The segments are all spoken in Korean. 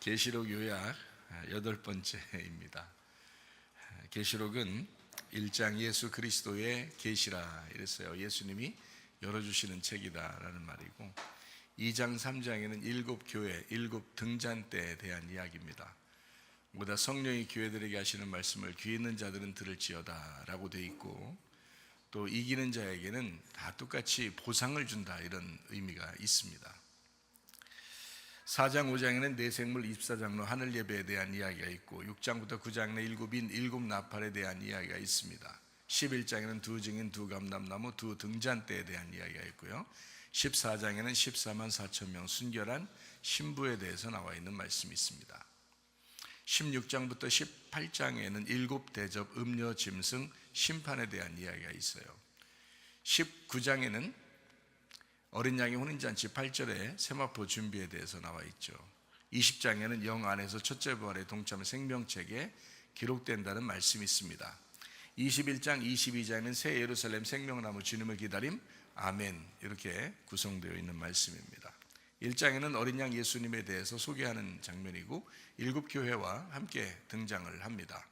계시록 요약 8번째입니다. 계시록은 1장 예수 그리스도의 계시라 이랬어요. 예수님이 열어주시는 책이다라는 말이고, 2장 3장에는 7교회, 7등잔대에 대한 이야기입니다. 보다 성령이 교회들에게 하시는 말씀을 귀 있는 자들은 들을지어다 라고 되어 있고, 또 이기는 자에게는 다 똑같이 보상을 준다 이런 의미가 있습니다. 4장 5장에는 내생물 24장로 하늘 예배에 대한 이야기가 있고, 6장부터 9장에 7인 7나팔에 대한 이야기가 있습니다. 11장에는 2증인 2감람나무 2등잔대에 대한 이야기가 있고요, 14장에는 14만 4천 명 순결한 신부에 대해서 나와 있는 말씀이 있습니다. 16장부터 18장에는 7대접 음료 짐승 심판에 대한 이야기가 있어요. 19장에는 어린 양의 혼인잔치 8절에 세마포 준비에 대해서 나와 있죠. 20장에는 영 안에서 첫째 부활의 동참 생명책에 기록된다는 말씀이 있습니다. 21장, 22장에는 새 예루살렘 생명나무 주님을 기다림 아멘 이렇게 구성되어 있는 말씀입니다. 1장에는 어린 양 예수님에 대해서 소개하는 장면이고, 7교회와 함께 등장을 합니다.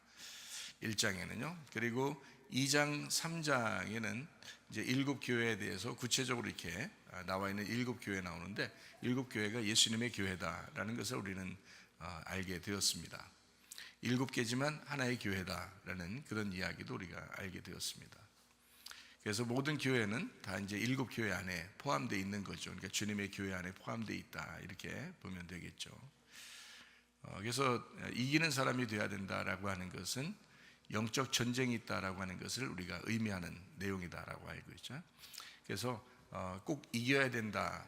1장에는요. 그리고 2장, 3장에는 이제 7교회에 대해서 구체적으로 이렇게 나와 있는 7교회 나오는데, 7교회가 예수님의 교회다라는 것을 우리는 알게 되었습니다. 7개지만 하나의 교회다라는 그런 이야기도 우리가 알게 되었습니다. 그래서 모든 교회는 다 이제 7교회 안에 포함되어 있는 거죠. 그러니까 주님의 교회 안에 포함되어 있다 이렇게 보면 되겠죠. 그래서 이기는 사람이 되어야 된다라고 하는 것은 영적 전쟁이 있다라고 하는 것을 우리가 의미하는 내용이다라고 알고 있죠. 그래서 꼭 이겨야 된다,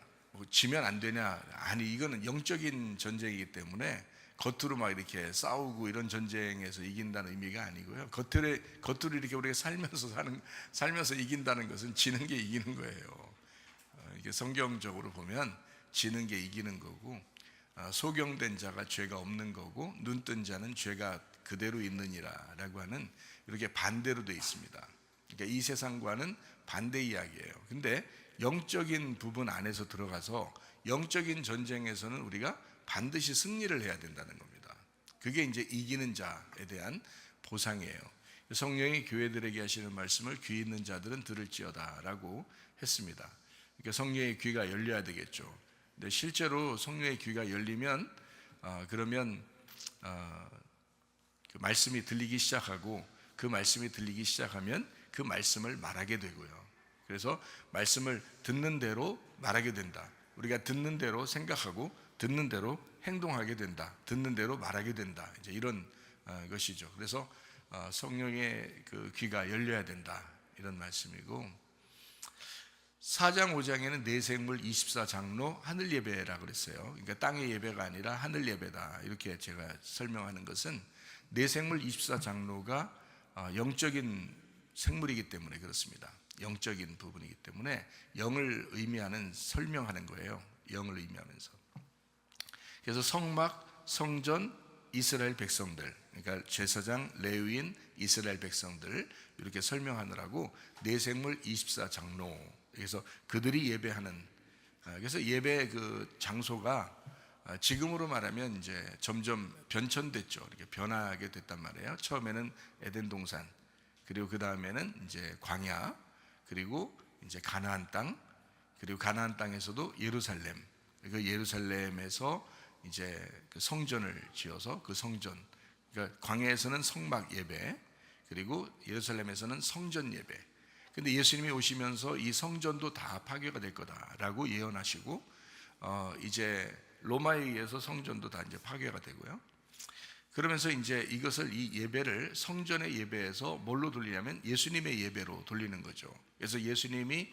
지면 안 되냐, 아니 이거는 영적인 전쟁이기 때문에 겉으로 막 이렇게 싸우고 이런 전쟁에서 이긴다는 의미가 아니고요, 겉으로 이렇게 우리가 살면서 이긴다는 것은 지는 게 이기는 거예요. 이게 성경적으로 보면 지는 게 이기는 거고, 소경된 자가 죄가 없는 거고, 눈뜬 자는 죄가 그대로 있느니라 라고 하는 이렇게 반대로 되어 있습니다. 그러니까 이 세상과는 반대 이야기예요. 근데 영적인 부분 안에서 들어가서 영적인 전쟁에서는 우리가 반드시 승리를 해야 된다는 겁니다. 그게 이제 이기는 자에 대한 보상이에요. 성령이 교회들에게 하시는 말씀을 귀 있는 자들은 들을지어다 라고 했습니다. 그러니까 성령의 귀가 열려야 되겠죠. 근데 실제로 성령의 귀가 열리면 그러면 그 말씀이 들리기 시작하고, 그 말씀이 들리기 시작하면 그 말씀을 말하게 되고요. 그래서 말씀을 듣는 대로 말하게 된다. 우리가 듣는 대로 생각하고 듣는 대로 행동하게 된다. 듣는 대로 말하게 된다. 이제 이런 것이죠. 그래서 성령의 그 귀가 열려야 된다 이런 말씀이고, 4장 5장에는 내생물 24장로 하늘 예배라고 그랬어요. 그러니까 땅의 예배가 아니라 하늘 예배다 이렇게 제가 설명하는 것은, 내생물 24장로가 영적인 생물이기 때문에 그렇습니다. 영적인 부분이기 때문에 영을 의미하는 설명하는 거예요. 영을 의미하면서. 그래서 성막, 성전, 이스라엘 백성들, 그러니까 제사장, 레위인, 이스라엘 백성들 이렇게 설명하느라고 내생물 24장로, 그래서 그들이 예배하는, 그래서 예배 그 장소가 지금으로 말하면 이제 점점 변천됐죠. 이렇게 변하게 됐단 말이에요. 처음에는 에덴 동산, 그리고 그 다음에는 이제 광야, 그리고 이제 가나안 땅, 그리고 가나안 땅에서도 예루살렘, 그 예루살렘에서 이제 그 성전을 지어서 그 성전, 그러니까 광야에서는 성막 예배, 그리고 예루살렘에서는 성전 예배. 근데 예수님이 오시면서 이 성전도 다 파괴가 될 거다라고 예언하시고, 이제 로마에 의해서 성전도 다 이제 파괴가 되고요. 그러면서 이제 이것을, 이 예배를 성전의 예배에서 뭘로 돌리냐면 예수님의 예배로 돌리는 거죠. 그래서 예수님이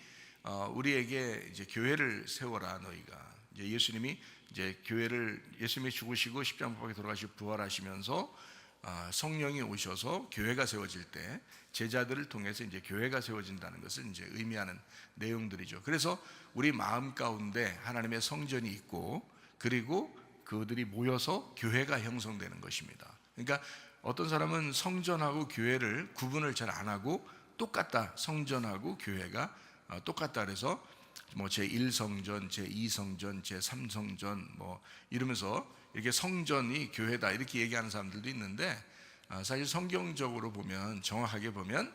우리에게 이제 교회를 세워라 너희가, 이제 예수님이 이제 교회를, 예수님이 죽으시고 십자가 못 박혀 돌아가시고 부활하시면서 성령이 오셔서 교회가 세워질 때 제자들을 통해서 이제 교회가 세워진다는 것을 이제 의미하는 내용들이죠. 그래서 우리 마음 가운데 하나님의 성전이 있고, 그리고 그들이 모여서 교회가 형성되는 것입니다. 그러니까 어떤 사람은 성전하고 교회를 구분을 잘 안 하고 똑같다, 성전하고 교회가 똑같다 그래서 뭐 제1성전, 제2성전, 제3성전 뭐 이러면서 이렇게 성전이 교회다 이렇게 얘기하는 사람들도 있는데, 사실 성경적으로 보면, 정확하게 보면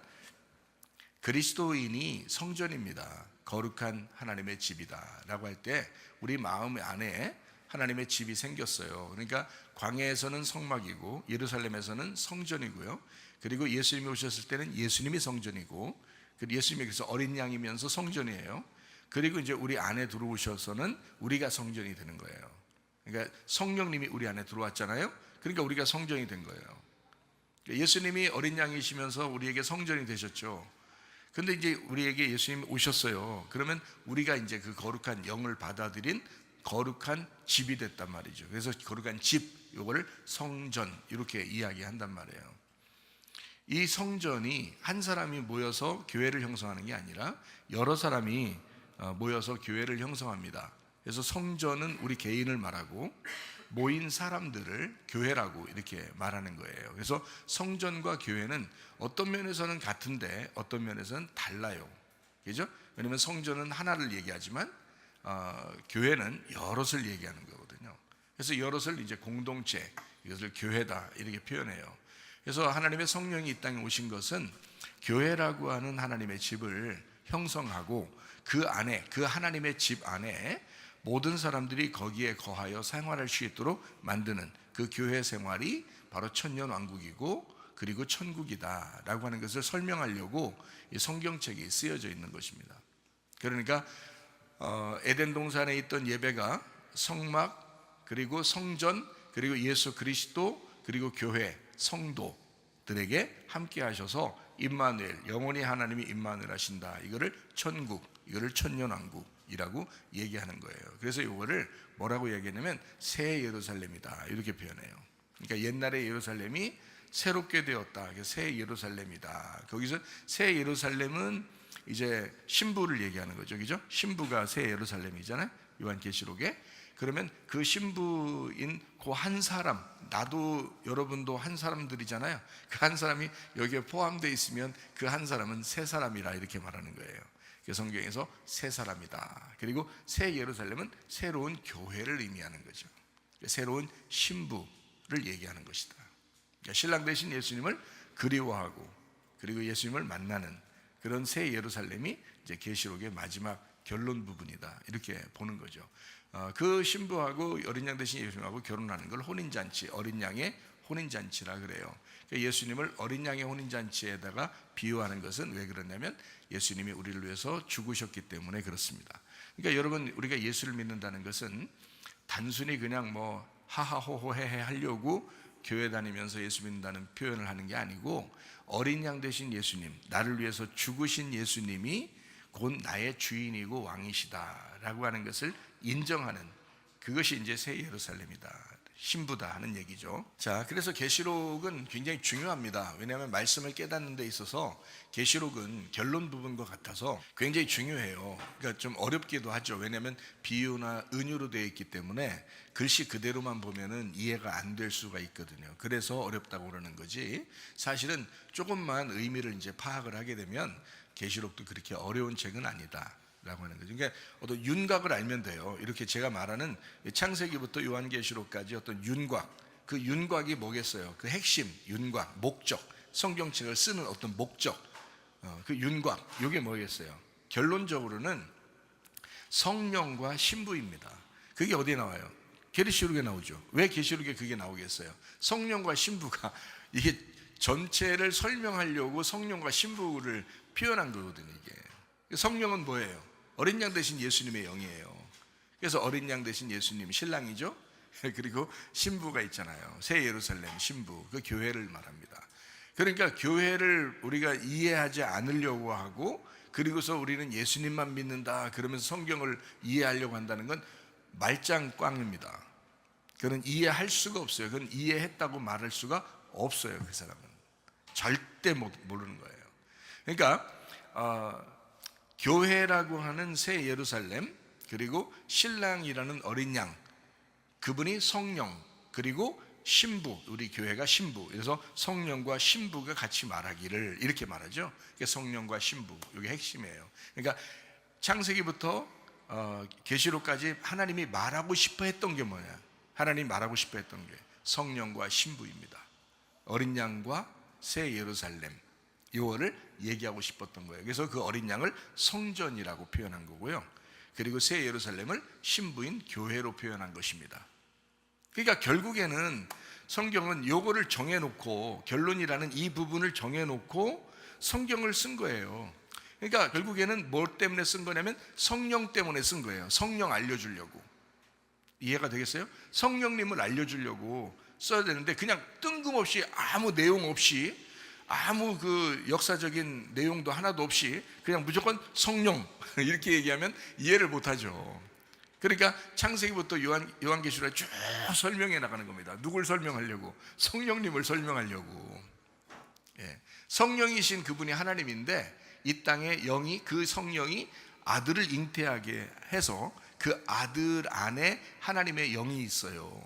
그리스도인이 성전입니다. 거룩한 하나님의 집이다 라고 할 때 우리 마음 안에 하나님의 집이 생겼어요. 그러니까 광야에서는 성막이고 예루살렘에서는 성전이고요. 그리고 예수님이 오셨을 때는 예수님이 성전이고, 그리고 예수님이 그래서 어린 양이면서 성전이에요. 그리고 이제 우리 안에 들어오셔서는 우리가 성전이 되는 거예요. 그러니까 성령님이 우리 안에 들어왔잖아요. 그러니까 우리가 성전이 된 거예요. 예수님이 어린 양이시면서 우리에게 성전이 되셨죠. 근데 이제 우리에게 예수님이 오셨어요. 그러면 우리가 이제 그 거룩한 영을 받아들인 거룩한 집이 됐단 말이죠. 그래서 거룩한 집, 이거를 성전 이렇게 이야기한단 말이에요. 이 성전이 한 사람이 모여서 교회를 형성하는 게 아니라 여러 사람이 모여서 교회를 형성합니다. 그래서 성전은 우리 개인을 말하고 모인 사람들을 교회라고 이렇게 말하는 거예요. 그래서 성전과 교회는 어떤 면에서는 같은데 어떤 면에서는 달라요. 그죠? 왜냐하면 성전은 하나를 얘기하지만 교회는 여럿을 얘기하는 거거든요. 그래서 여럿을 이제 공동체, 이것을 교회다 이렇게 표현해요. 그래서 하나님의 성령이 이 땅에 오신 것은 교회라고 하는 하나님의 집을 형성하고 그 안에, 그 하나님의 집 안에 모든 사람들이 거기에 거하여 생활할 수 있도록 만드는 그 교회 생활이 바로 천년왕국이고 그리고 천국이다 라고 하는 것을 설명하려고 이 성경책이 쓰여져 있는 것입니다. 그러니까 에덴 동산에 있던 예배가 성막, 그리고 성전, 그리고 예수 그리스도, 그리고 교회, 성도들에게 함께 하셔서 임마누엘, 영원히 하나님이 임마누엘 하신다, 이거를 천국, 이거를 천년왕국이라고 얘기하는 거예요. 그래서 이거를 뭐라고 얘기하냐면 새 예루살렘이다 이렇게 표현해요. 그러니까 옛날의 예루살렘이 새롭게 되었다, 새 예루살렘이다. 거기서 새 예루살렘은 이제 신부를 얘기하는 거죠, 그죠? 신부가 새 예루살렘이잖아요, 요한계시록에. 그러면 그 신부인 그 한 사람, 나도 여러분도 한 사람들이잖아요. 그 한 사람이 여기에 포함되어 있으면 그 한 사람은 새 사람이라 이렇게 말하는 거예요. 성경에서 새 사람이다. 그리고 새 예루살렘은 새로운 교회를 의미하는 거죠. 새로운 신부를 얘기하는 것이다. 신랑 되신 예수님을 그리워하고 그리고 예수님을 만나는 그런 새 예루살렘이 이제 계시록의 마지막 결론 부분이다 이렇게 보는 거죠. 그 신부하고 어린 양 되신 예수님하고 결혼하는 걸 혼인잔치, 어린 양의 혼인잔치라 그래요. 예수님을 어린 양의 혼인잔치에다가 비유하는 것은 왜 그러냐면 예수님이 우리를 위해서 죽으셨기 때문에 그렇습니다. 그러니까 여러분, 우리가 예수를 믿는다는 것은 단순히 그냥 뭐 하하호호헤헤 하려고 교회 다니면서 예수 믿는다는 표현을 하는 게 아니고, 어린 양 되신 예수님, 나를 위해서 죽으신 예수님이 곧 나의 주인이고 왕이시다라고 하는 것을 인정하는, 그것이 이제 새 예루살렘이다, 신부다 하는 얘기죠. 자, 그래서 계시록은 굉장히 중요합니다. 왜냐하면 말씀을 깨닫는 데 있어서 계시록은 결론 부분과 같아서 굉장히 중요해요. 그러니까 좀 어렵기도 하죠. 왜냐하면 비유나 은유로 되어 있기 때문에 글씨 그대로만 보면은 이해가 안 될 수가 있거든요. 그래서 어렵다고 그러는 거지, 사실은 조금만 의미를 이제 파악을 하게 되면 계시록도 그렇게 어려운 책은 아니다 라고 하는 거죠. 그러니까 어떤 윤곽을 알면 돼요. 이렇게 제가 말하는 창세기부터 요한계시록까지 어떤 윤곽, 그 윤곽이 뭐겠어요? 그 핵심 윤곽, 목적, 성경책을 쓰는 어떤 목적, 그 윤곽, 이게 뭐겠어요? 결론적으로는 성령과 신부입니다. 그게 어디에 나와요? 계시록에 나오죠. 왜 계시록에 그게 나오겠어요? 성령과 신부가, 이게 전체를 설명하려고 성령과 신부를 표현한 거거든요. 이게 성령은 뭐예요? 어린 양 되신 예수님의 영이에요. 그래서 어린 양 되신 예수님 신랑이죠. 그리고 신부가 있잖아요. 새 예루살렘 신부, 그 교회를 말합니다. 그러니까 교회를 우리가 이해하지 않으려고 하고, 그리고서 우리는 예수님만 믿는다 그러면서 성경을 이해하려고 한다는 건 말짱꽝입니다. 그건 이해할 수가 없어요. 그건 이해했다고 말할 수가 없어요. 그 사람은 절대 모르는 거예요. 그러니까 교회라고 하는 새 예루살렘, 그리고 신랑이라는 어린 양, 그분이 성령, 그리고 신부, 우리 교회가 신부. 그래서 성령과 신부가 같이 말하기를 이렇게 말하죠. 성령과 신부, 이게 핵심이에요. 그러니까 창세기부터 계시록까지 하나님이 말하고 싶어 했던 게 뭐냐? 하나님이 말하고 싶어 했던 게 성령과 신부입니다. 어린 양과 새 예루살렘, 이거를 얘기하고 싶었던 거예요. 그래서 그 어린 양을 성전이라고 표현한 거고요. 그리고 새 예루살렘을 신부인 교회로 표현한 것입니다. 그러니까 결국에는 성경은 요거를 정해놓고, 결론이라는 이 부분을 정해놓고 성경을 쓴 거예요. 그러니까 결국에는 뭐 때문에 쓴 거냐면 성령 때문에 쓴 거예요. 성령 알려주려고. 이해가 되겠어요? 성령님을 알려주려고 써야 되는데 그냥 뜬금없이 아무 내용 없이, 아무 그 역사적인 내용도 하나도 없이 그냥 무조건 성령 이렇게 얘기하면 이해를 못하죠. 그러니까 창세기부터 요한계시록에 쭉 설명해 나가는 겁니다. 누굴 설명하려고? 성령님을 설명하려고. 성령이신 그분이 하나님인데 이 땅에 영이, 그 성령이 아들을 잉태하게 해서 그 아들 안에 하나님의 영이 있어요.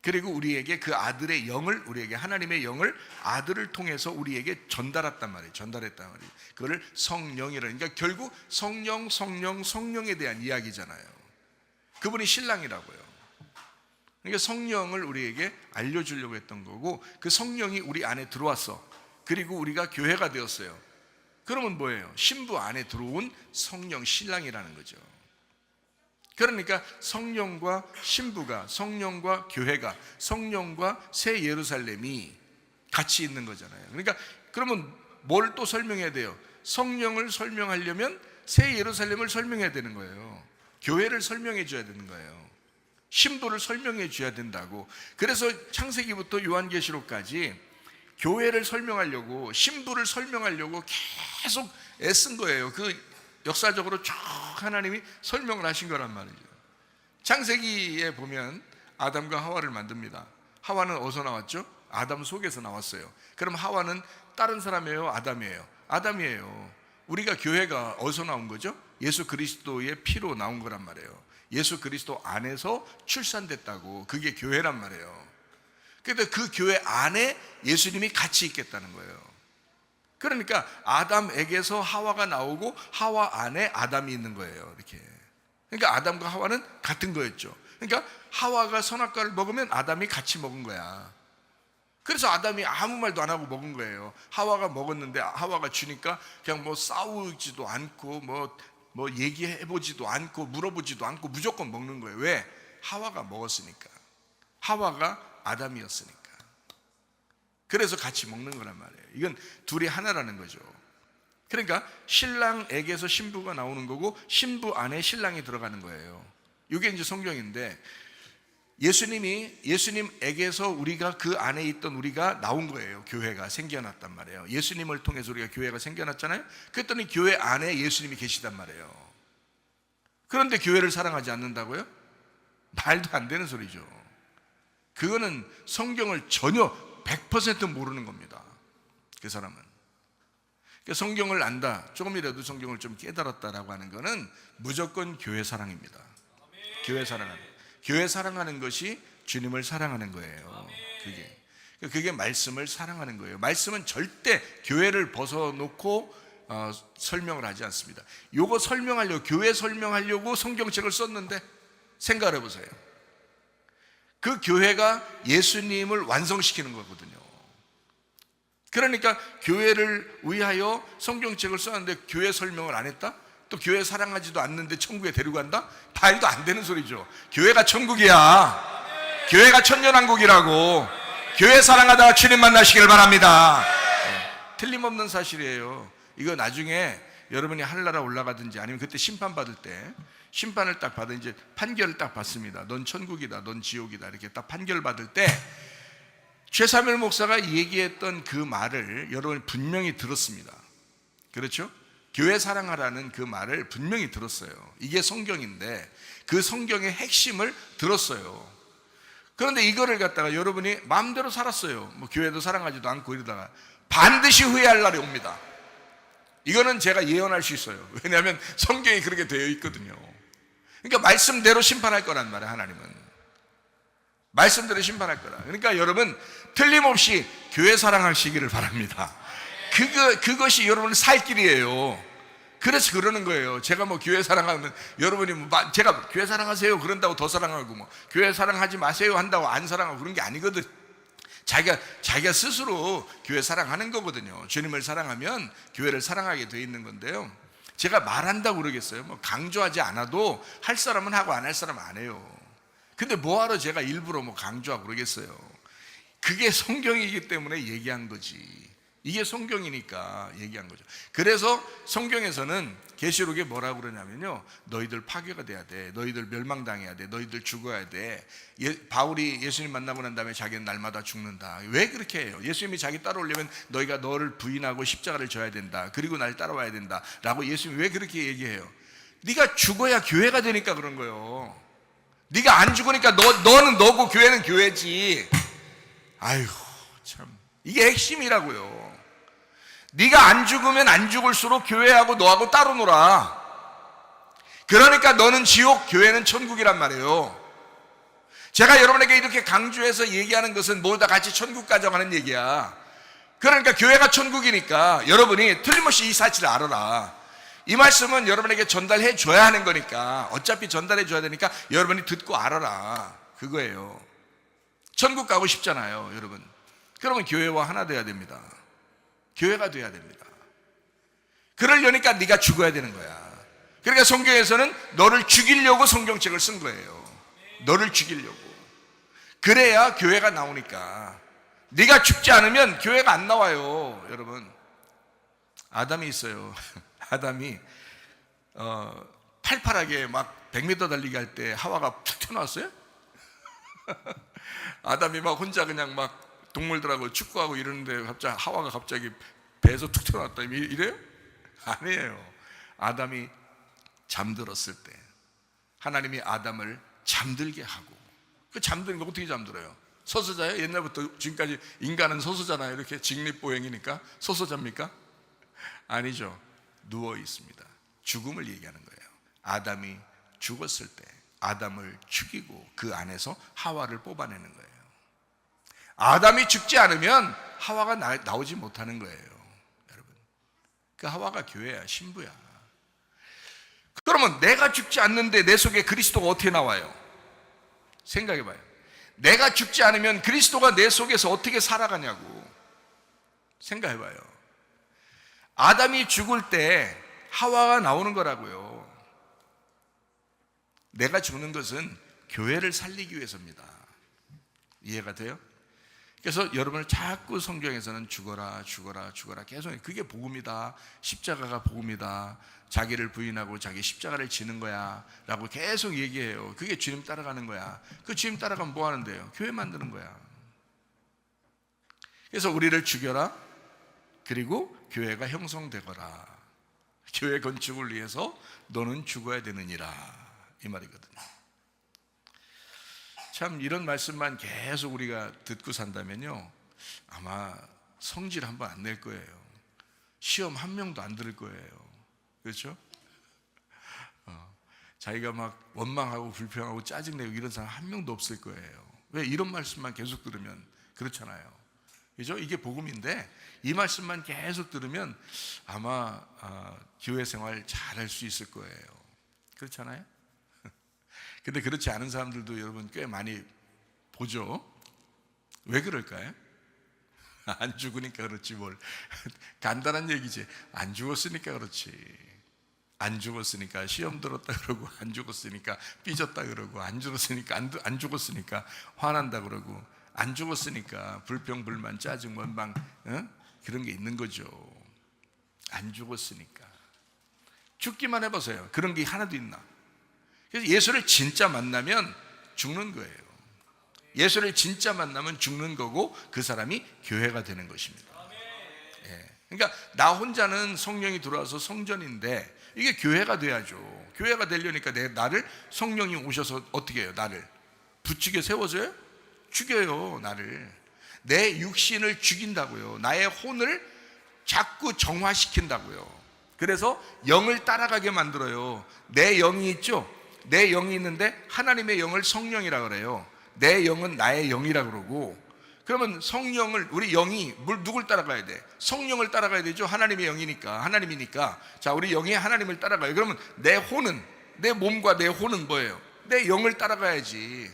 그리고 우리에게 그 아들의 영을, 우리에게 하나님의 영을 아들을 통해서 우리에게 전달했단 말이에요. 그거를 성령이라. 그러니까 결국 성령에 대한 이야기잖아요. 그분이 신랑이라고요. 그러니까 성령을 우리에게 알려주려고 했던 거고, 그 성령이 우리 안에 들어왔어. 그리고 우리가 교회가 되었어요. 그러면 뭐예요? 신부 안에 들어온 성령, 신랑이라는 거죠. 그러니까 성령과 신부가, 성령과 교회가, 성령과 새 예루살렘이 같이 있는 거잖아요. 그러니까 그러면 뭘 또 설명해야 돼요? 성령을 설명하려면 새 예루살렘을 설명해야 되는 거예요. 교회를 설명해 줘야 되는 거예요. 신부를 설명해 줘야 된다고. 그래서 창세기부터 요한계시록까지 교회를 설명하려고, 신부를 설명하려고 계속 애쓴 거예요. 그 역사적으로 쭉 하나님이 설명을 하신 거란 말이죠. 창세기에 보면 아담과 하와를 만듭니다. 하와는 어디서 나왔죠? 아담 속에서 나왔어요. 그럼 하와는 다른 사람이에요? 아담이에요? 아담이에요. 우리가 교회가 어디서 나온 거죠? 예수 그리스도의 피로 나온 거란 말이에요. 예수 그리스도 안에서 출산됐다고. 그게 교회란 말이에요. 그런데 그 교회 안에 예수님이 같이 있겠다는 거예요. 그러니까 아담에게서 하와가 나오고 하와 안에 아담이 있는 거예요. 이렇게. 그러니까 아담과 하와는 같은 거였죠. 그러니까 하와가 선악과를 먹으면 아담이 같이 먹은 거야. 그래서 아담이 아무 말도 안 하고 먹은 거예요. 하와가 먹었는데, 하와가 주니까 그냥 뭐 싸우지도 않고 뭐 얘기해보지도 않고 물어보지도 않고 무조건 먹는 거예요. 왜? 하와가 먹었으니까. 하와가 아담이었으니까. 그래서 같이 먹는 거란 말이에요. 이건 둘이 하나라는 거죠. 그러니까 신랑에게서 신부가 나오는 거고, 신부 안에 신랑이 들어가는 거예요. 이게 이제 성경인데, 예수님에게서 우리가, 그 안에 있던 우리가 나온 거예요. 교회가 생겨났단 말이에요. 예수님을 통해서 우리가 교회가 생겨났잖아요. 그랬더니 교회 안에 예수님이 계시단 말이에요. 그런데 교회를 사랑하지 않는다고요? 말도 안 되는 소리죠. 그거는 성경을 전혀 100% 모르는 겁니다. 그 사람은. 그러니까 성경을 안다, 조금이라도 성경을 좀 깨달았다라고 하는 것은 무조건 교회 사랑입니다. 교회 사랑하는 것이 주님을 사랑하는 거예요. 그게 말씀을 사랑하는 거예요. 말씀은 절대 교회를 벗어놓고 설명을 하지 않습니다. 요거 설명하려고, 교회 설명하려고 성경책을 썼는데 생각을 해보세요. 그 교회가 예수님을 완성시키는 거거든요. 그러니까 교회를 위하여 성경책을 썼는데 교회 설명을 안 했다? 또 교회 사랑하지도 않는데 천국에 데려간다? 말도 안 되는 소리죠. 교회가 천국이야. 교회가 천년왕국이라고. 교회 사랑하다가 주님 만나시길 바랍니다. 틀림없는 사실이에요. 이거 나중에 여러분이 하늘나라 올라가든지 아니면 그때 심판받을 때, 심판을 딱 받아 이제 판결을 딱 받습니다. 넌 천국이다, 넌 지옥이다, 이렇게 딱 판결 받을 때 최사멸 목사가 얘기했던 그 말을 여러분이 분명히 들었습니다. 그렇죠? 교회 사랑하라는 그 말을 분명히 들었어요. 이게 성경인데 그 성경의 핵심을 들었어요. 그런데 이거를 갖다가 여러분이 마음대로 살았어요. 뭐 교회도 사랑하지도 않고 이러다가 반드시 후회할 날이 옵니다. 이거는 제가 예언할 수 있어요. 왜냐하면 성경이 그렇게 되어 있거든요. 그러니까 말씀대로 심판할 거란 말이에요. 하나님은 말씀대로 심판할 거라. 그러니까 여러분 틀림없이 교회 사랑하시기를 바랍니다. 그것이 여러분 살 길이에요. 그래서 그러는 거예요. 제가 뭐 교회 사랑하면 여러분이 뭐 제가 교회 사랑하세요 그런다고 더 사랑하고 뭐 교회 사랑하지 마세요 한다고 안 사랑하고 그런 게 아니거든. 자기가 스스로 교회 사랑하는 거거든요. 주님을 사랑하면 교회를 사랑하게 돼 있는 건데요. 제가 말한다고 그러겠어요? 뭐 강조하지 않아도 할 사람은 하고 안 할 사람은 안 해요. 근데 뭐하러 제가 일부러 뭐 강조하고 그러겠어요? 그게 성경이기 때문에 얘기한 거지. 이게 성경이니까 얘기한 거죠. 그래서 성경에서는 계시록에 뭐라고 그러냐면요, 너희들 파괴가 돼야 돼, 너희들 멸망당해야 돼, 너희들 죽어야 돼. 바울이 예수님 만나고 난 다음에 자기는 날마다 죽는다. 왜 그렇게 해요? 예수님이 자기 따라오려면 너희가 너를 부인하고 십자가를 져야 된다, 그리고 날 따라와야 된다 라고 예수님이 왜 그렇게 얘기해요? 네가 죽어야 교회가 되니까 그런 거예요. 네가 안 죽으니까 너는 너고 교회는 교회지. 아유 참, 이게 핵심이라고요. 네가 안 죽으면 안 죽을수록 교회하고 너하고 따로 놀아. 그러니까 너는 지옥, 교회는 천국이란 말이에요. 제가 여러분에게 이렇게 강조해서 얘기하는 것은 모두 다 같이 천국 가져가는 얘기야. 그러니까 교회가 천국이니까 여러분이 틀림없이 이 사실을 알아라. 이 말씀은 여러분에게 전달해 줘야 하는 거니까, 어차피 전달해 줘야 되니까 여러분이 듣고 알아라, 그거예요. 천국 가고 싶잖아요, 여러분. 그러면 교회와 하나 돼야 됩니다. 교회가 돼야 됩니다. 그러려니까 네가 죽어야 되는 거야. 그러니까 성경에서는 너를 죽이려고 성경책을 쓴 거예요. 너를 죽이려고. 그래야 교회가 나오니까. 네가 죽지 않으면 교회가 안 나와요, 여러분. 아담이 있어요. 아담이 팔팔하게 막 100m 달리기 할 때 하와가 툭 튀어나왔어요. 아담이 막 혼자 그냥 막 동물들하고 축구하고 이러는데 갑자기 하와가 갑자기 배에서 툭 튀어나왔다 이래요? 아니에요. 아담이 잠들었을 때 하나님이 아담을 잠들게 하고, 그 잠드는 거 어떻게 잠들어요? 서서 자요? 옛날부터 지금까지 인간은 서서 자나요? 이렇게 직립보행이니까 서서 잡니까? 아니죠. 누워 있습니다. 죽음을 얘기하는 거예요. 아담이 죽었을 때 아담을 죽이고 그 안에서 하와를 뽑아내는 거예요. 아담이 죽지 않으면 하와가 나오지 못하는 거예요, 여러분. 그 하와가 교회야, 신부야. 그러면 내가 죽지 않는데 내 속에 그리스도가 어떻게 나와요? 생각해봐요. 내가 죽지 않으면 그리스도가 내 속에서 어떻게 살아가냐고 생각해봐요. 아담이 죽을 때 하와가 나오는 거라고요. 내가 죽는 것은 교회를 살리기 위해서입니다. 이해가 돼요? 그래서 여러분을 자꾸 성경에서는 죽어라 죽어라 죽어라 계속, 그게 복음이다, 십자가가 복음이다, 자기를 부인하고 자기 십자가를 지는 거야 라고 계속 얘기해요. 그게 주님 따라가는 거야. 그 주님 따라가면 뭐 하는데요? 교회 만드는 거야. 그래서 우리를 죽여라, 그리고 교회가 형성되거라. 교회 건축을 위해서 너는 죽어야 되느니라, 이 말이거든요. 참 이런 말씀만 계속 우리가 듣고 산다면요, 아마 성질 한번 안 낼 거예요. 시험 한 명도 안 들을 거예요. 그렇죠? 자기가 막 원망하고 불평하고 짜증내고 이런 사람 한 명도 없을 거예요. 왜? 이런 말씀만 계속 들으면 그렇잖아요. 그죠? 이게 복음인데 이 말씀만 계속 들으면 아마 교회 생활 잘할 수 있을 거예요. 그렇잖아요? 근데 그렇지 않은 사람들도 여러분 꽤 많이 보죠. 왜 그럴까요? 안 죽으니까 그렇지 뭘. 간단한 얘기지. 안 죽었으니까 그렇지. 안 죽었으니까 시험 들었다 그러고, 안 죽었으니까 삐졌다 그러고, 안 죽었으니까 안 죽었으니까 화난다 그러고, 안 죽었으니까 불평 불만 짜증 원망 그런 게 있는 거죠. 안 죽었으니까. 죽기만 해보세요. 그런 게 하나도 있나? 그래서 예수를 진짜 만나면 죽는 거예요. 예수를 진짜 만나면 죽는 거고, 그 사람이 교회가 되는 것입니다. 예. 그러니까 나 혼자는 성령이 들어와서 성전인데 이게 교회가 돼야죠. 교회가 되려니까 나를 성령이 오셔서 어떻게 해요? 나를 부추겨 세워줘요? 죽여요. 나를, 내 육신을 죽인다고요. 나의 혼을 자꾸 정화시킨다고요. 그래서 영을 따라가게 만들어요. 내 영이 있죠? 내 영이 있는데 하나님의 영을 성령이라 그래요. 내 영은 나의 영이라 그러고, 그러면 성령을, 우리 영이 누굴 따라가야 돼? 성령을 따라가야 되죠. 하나님의 영이니까, 하나님이니까. 자, 우리 영이 하나님을 따라가요. 그러면 내 혼은, 내 몸과 내 혼은 뭐예요? 내 영을 따라가야지.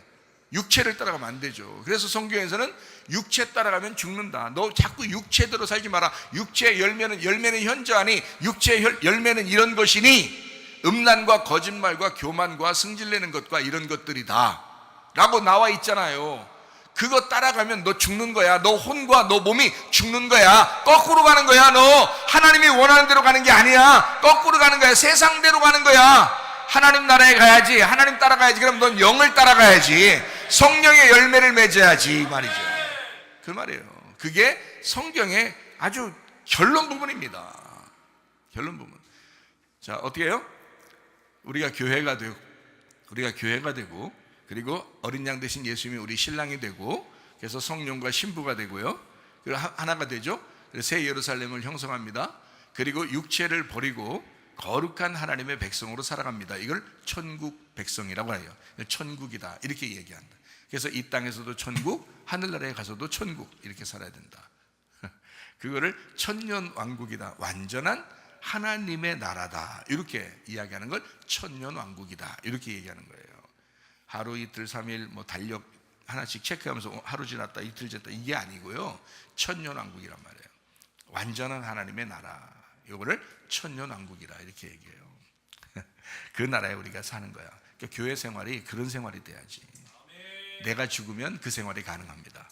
육체를 따라가면 안 되죠. 그래서 성경에서는 육체 따라가면 죽는다. 너 자꾸 육체대로 살지 마라. 육체의 열매는 현저하니 육체의 열매는 이런 것이니 음란과 거짓말과 교만과 승질내는 것과 이런 것들이다 라고 나와 있잖아요. 그거 따라가면 너 죽는 거야. 너 혼과 너 몸이 죽는 거야. 거꾸로 가는 거야. 너 하나님이 원하는 대로 가는 게 아니야. 거꾸로 가는 거야. 세상대로 가는 거야. 하나님 나라에 가야지. 하나님 따라가야지. 그럼 넌 영을 따라가야지. 성령의 열매를 맺어야지 말이죠. 그 말이에요. 그게 성경의 아주 결론 부분입니다. 결론 부분. 자, 어떻게 해요? 우리가 교회가 되고 그리고 어린 양 대신 예수님이 우리 신랑이 되고, 그래서 성령과 신부가 되고요. 그리고 하나가 되죠. 새 예루살렘을 형성합니다. 그리고 육체를 버리고 거룩한 하나님의 백성으로 살아갑니다. 이걸 천국 백성이라고 해요. 천국이다 이렇게 얘기한다. 그래서 이 땅에서도 천국, 하늘나라에 가서도 천국 이렇게 살아야 된다. 그거를 천년 왕국이다, 완전한 하나님의 나라다 이렇게 이야기하는 걸 천년 왕국이다 이렇게 얘기하는 거예요. 하루 이틀 3일 뭐 달력 하나씩 체크하면서 하루 지났다 이틀 지났다 이게 아니고요. 천년 왕국이란 말이에요. 완전한 하나님의 나라, 이거를 천년 왕국이라 이렇게 얘기해요. 그 나라에 우리가 사는 거야. 그러니까 교회 생활이 그런 생활이 돼야지. 내가 죽으면 그 생활이 가능합니다.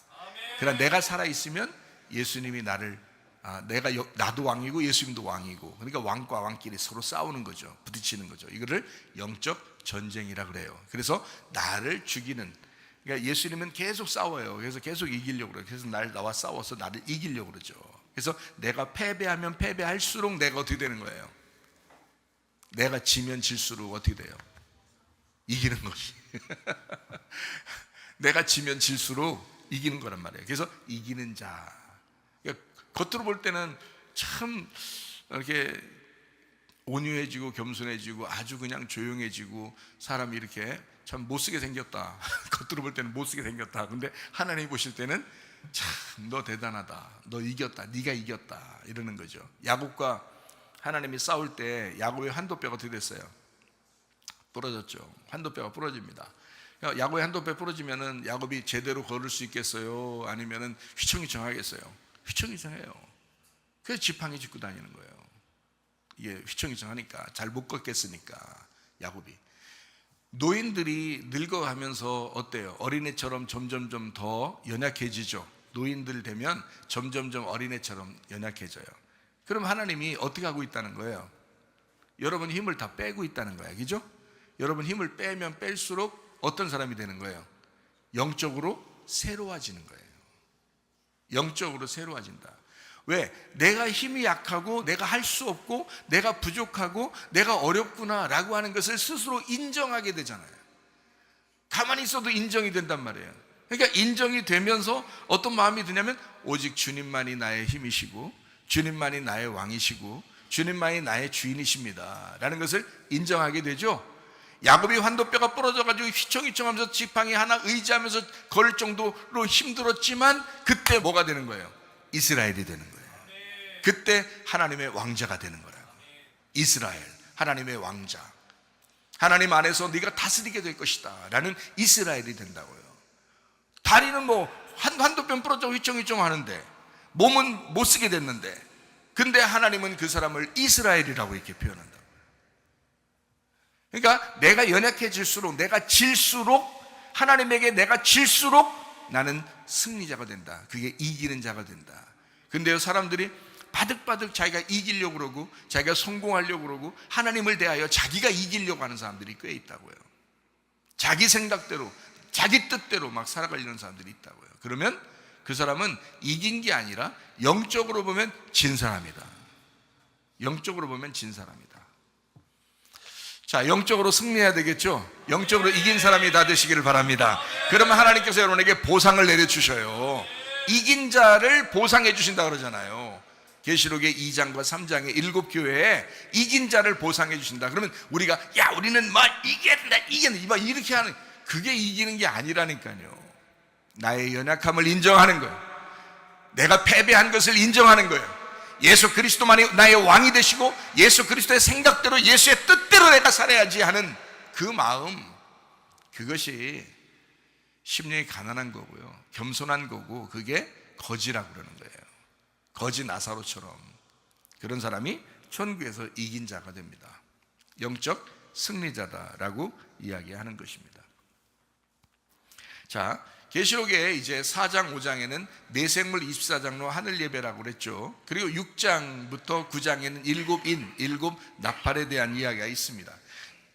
그러나 내가 살아있으면 예수님이 나도 왕이고 예수님도 왕이고, 그러니까 왕과 왕끼리 서로 싸우는 거죠. 부딪히는 거죠. 이거를 영적 전쟁이라 그래요. 그래서 나를 죽이는, 그러니까 예수님은 계속 싸워요. 그래서 계속 이기려고 그래요. 그래서 나와 싸워서 나를 이기려고 그러죠. 그래서 내가 패배하면 패배할수록 내가 어떻게 되는 거예요? 내가 지면 질수록 어떻게 돼요? 이기는 것이. 내가 지면 질수록 이기는 거란 말이에요. 그래서 이기는 자. 그러니까 겉으로 볼 때는 참 이렇게 온유해지고 겸손해지고 아주 그냥 조용해지고 사람이 이렇게 참 못쓰게 생겼다. 겉으로 볼 때는 못쓰게 생겼다. 근데 하나님이 보실 때는 참 너 대단하다. 너 이겼다. 네가 이겼다. 이러는 거죠. 야곱과 하나님이 싸울 때 야곱의 한도뼈가 어떻게 됐어요? 부러졌죠. 한도뼈가 부러집니다. 야곱의 한도뼈 부러지면은 야곱이 제대로 걸을 수 있겠어요? 아니면은 휘청휘청하겠어요? 휘청휘청해요. 그래서 지팡이 짚고 다니는 거예요. 이게 휘청휘청하니까 잘 못 걷겠으니까. 야곱이 노인들이 늙어가면서 어때요? 어린애처럼 점점점 더 연약해지죠. 노인들 되면 점점점 어린애처럼 연약해져요. 그럼 하나님이 어떻게 하고 있다는 거예요? 여러분 힘을 다 빼고 있다는 거예요. 그죠? 여러분 힘을 빼면 뺄수록 어떤 사람이 되는 거예요? 영적으로 새로워지는 거예요. 영적으로 새로워진다. 왜? 내가 힘이 약하고 내가 할 수 없고 내가 부족하고 내가 어렵구나 라고 하는 것을 스스로 인정하게 되잖아요. 가만히 있어도 인정이 된단 말이에요. 그러니까 인정이 되면서 어떤 마음이 드냐면 오직 주님만이 나의 힘이시고 주님만이 나의 왕이시고 주님만이 나의 주인이십니다 라는 것을 인정하게 되죠. 야곱이 환도뼈가 부러져가지고 휘청휘청하면서 지팡이 하나 의지하면서 걸을 정도로 힘들었지만 그때 뭐가 되는 거예요? 이스라엘이 되는 거예요. 그때 하나님의 왕자가 되는 거라고. 이스라엘, 하나님의 왕자. 하나님 안에서 네가 다스리게 될 것이다 라는 이스라엘이 된다고요. 다리는 뭐 한도뼈 부러져 휘청휘청 하는데 몸은 못 쓰게 됐는데, 근데 하나님은 그 사람을 이스라엘이라고 이렇게 표현한다. 그러니까 내가 연약해질수록, 내가 질수록, 하나님에게 내가 질수록 나는 승리자가 된다. 그게 이기는 자가 된다. 근데요, 사람들이 바득바득 자기가 이기려고 그러고 자기가 성공하려고 그러고 하나님을 대하여 자기가 이기려고 하는 사람들이 꽤 있다고요. 자기 생각대로, 자기 뜻대로 막 살아가려는 사람들이 있다고요. 그러면 그 사람은 이긴 게 아니라 영적으로 보면 진 사람이다. 영적으로 보면 진 사람이다. 자, 영적으로 승리해야 되겠죠? 영적으로 이긴 사람이 다 되시기를 바랍니다. 그러면 하나님께서 여러분에게 보상을 내려주셔요. 이긴 자를 보상해 주신다 그러잖아요. 계시록의 2장과 3장의 7교회에 이긴 자를 보상해 주신다. 그러면 우리가 야 우리는 막 이겼다 이겼다 이렇게 하는, 그게 이기는 게 아니라니까요. 나의 연약함을 인정하는 거예요. 내가 패배한 것을 인정하는 거예요. 예수 그리스도만이 나의 왕이 되시고 예수 그리스도의 생각대로 예수의 뜻대로 내가 살아야지 하는 그 마음, 그것이 심령이 가난한 거고요, 겸손한 거고, 그게 거지라고 그러는 거예요. 거지 나사로처럼 그런 사람이 천국에서 이긴 자가 됩니다. 영적 승리자다라고 이야기하는 것입니다. 자, 계시록에 이제 4장 5장에는 내생물 24장로 하늘 예배라고 그랬죠. 그리고 6장부터 9장에는 일곱 나팔에 대한 이야기가 있습니다.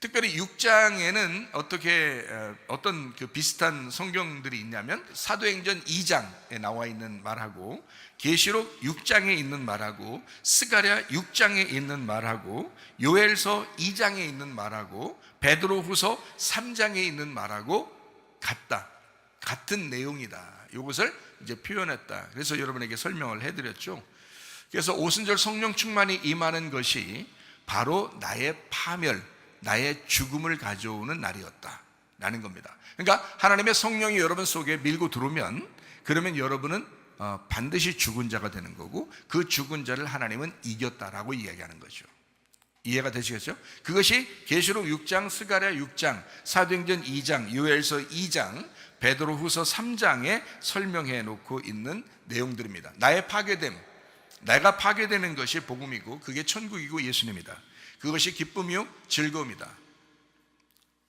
특별히 6장에는 어떤 그 비슷한 성경들이 있냐면 사도행전 2장에 나와 있는 말하고, 계시록 6장에 있는 말하고, 스가랴 6장에 있는 말하고, 요엘서 2장에 있는 말하고, 베드로후서 3장에 있는 말하고 같은 내용이다. 이것을 이제 표현했다. 그래서 여러분에게 설명을 해드렸죠. 그래서 오순절 성령 충만이 임하는 것이 바로 나의 파멸, 나의 죽음을 가져오는 날이었다라는 겁니다. 그러니까 하나님의 성령이 여러분 속에 밀고 들어오면, 그러면 여러분은 반드시 죽은 자가 되는 거고, 그 죽은 자를 하나님은 이겼다라고 이야기하는 거죠. 이해가 되시겠죠? 그것이 계시록 6장, 스가랴 6장, 사도행전 2장, 요엘서 2장, 베드로후서 3장에 설명해 놓고 있는 내용들입니다. 나의 파괴됨, 내가 파괴되는 것이 복음이고, 그게 천국이고 예수님이다. 그것이 기쁨이요 즐거움이다.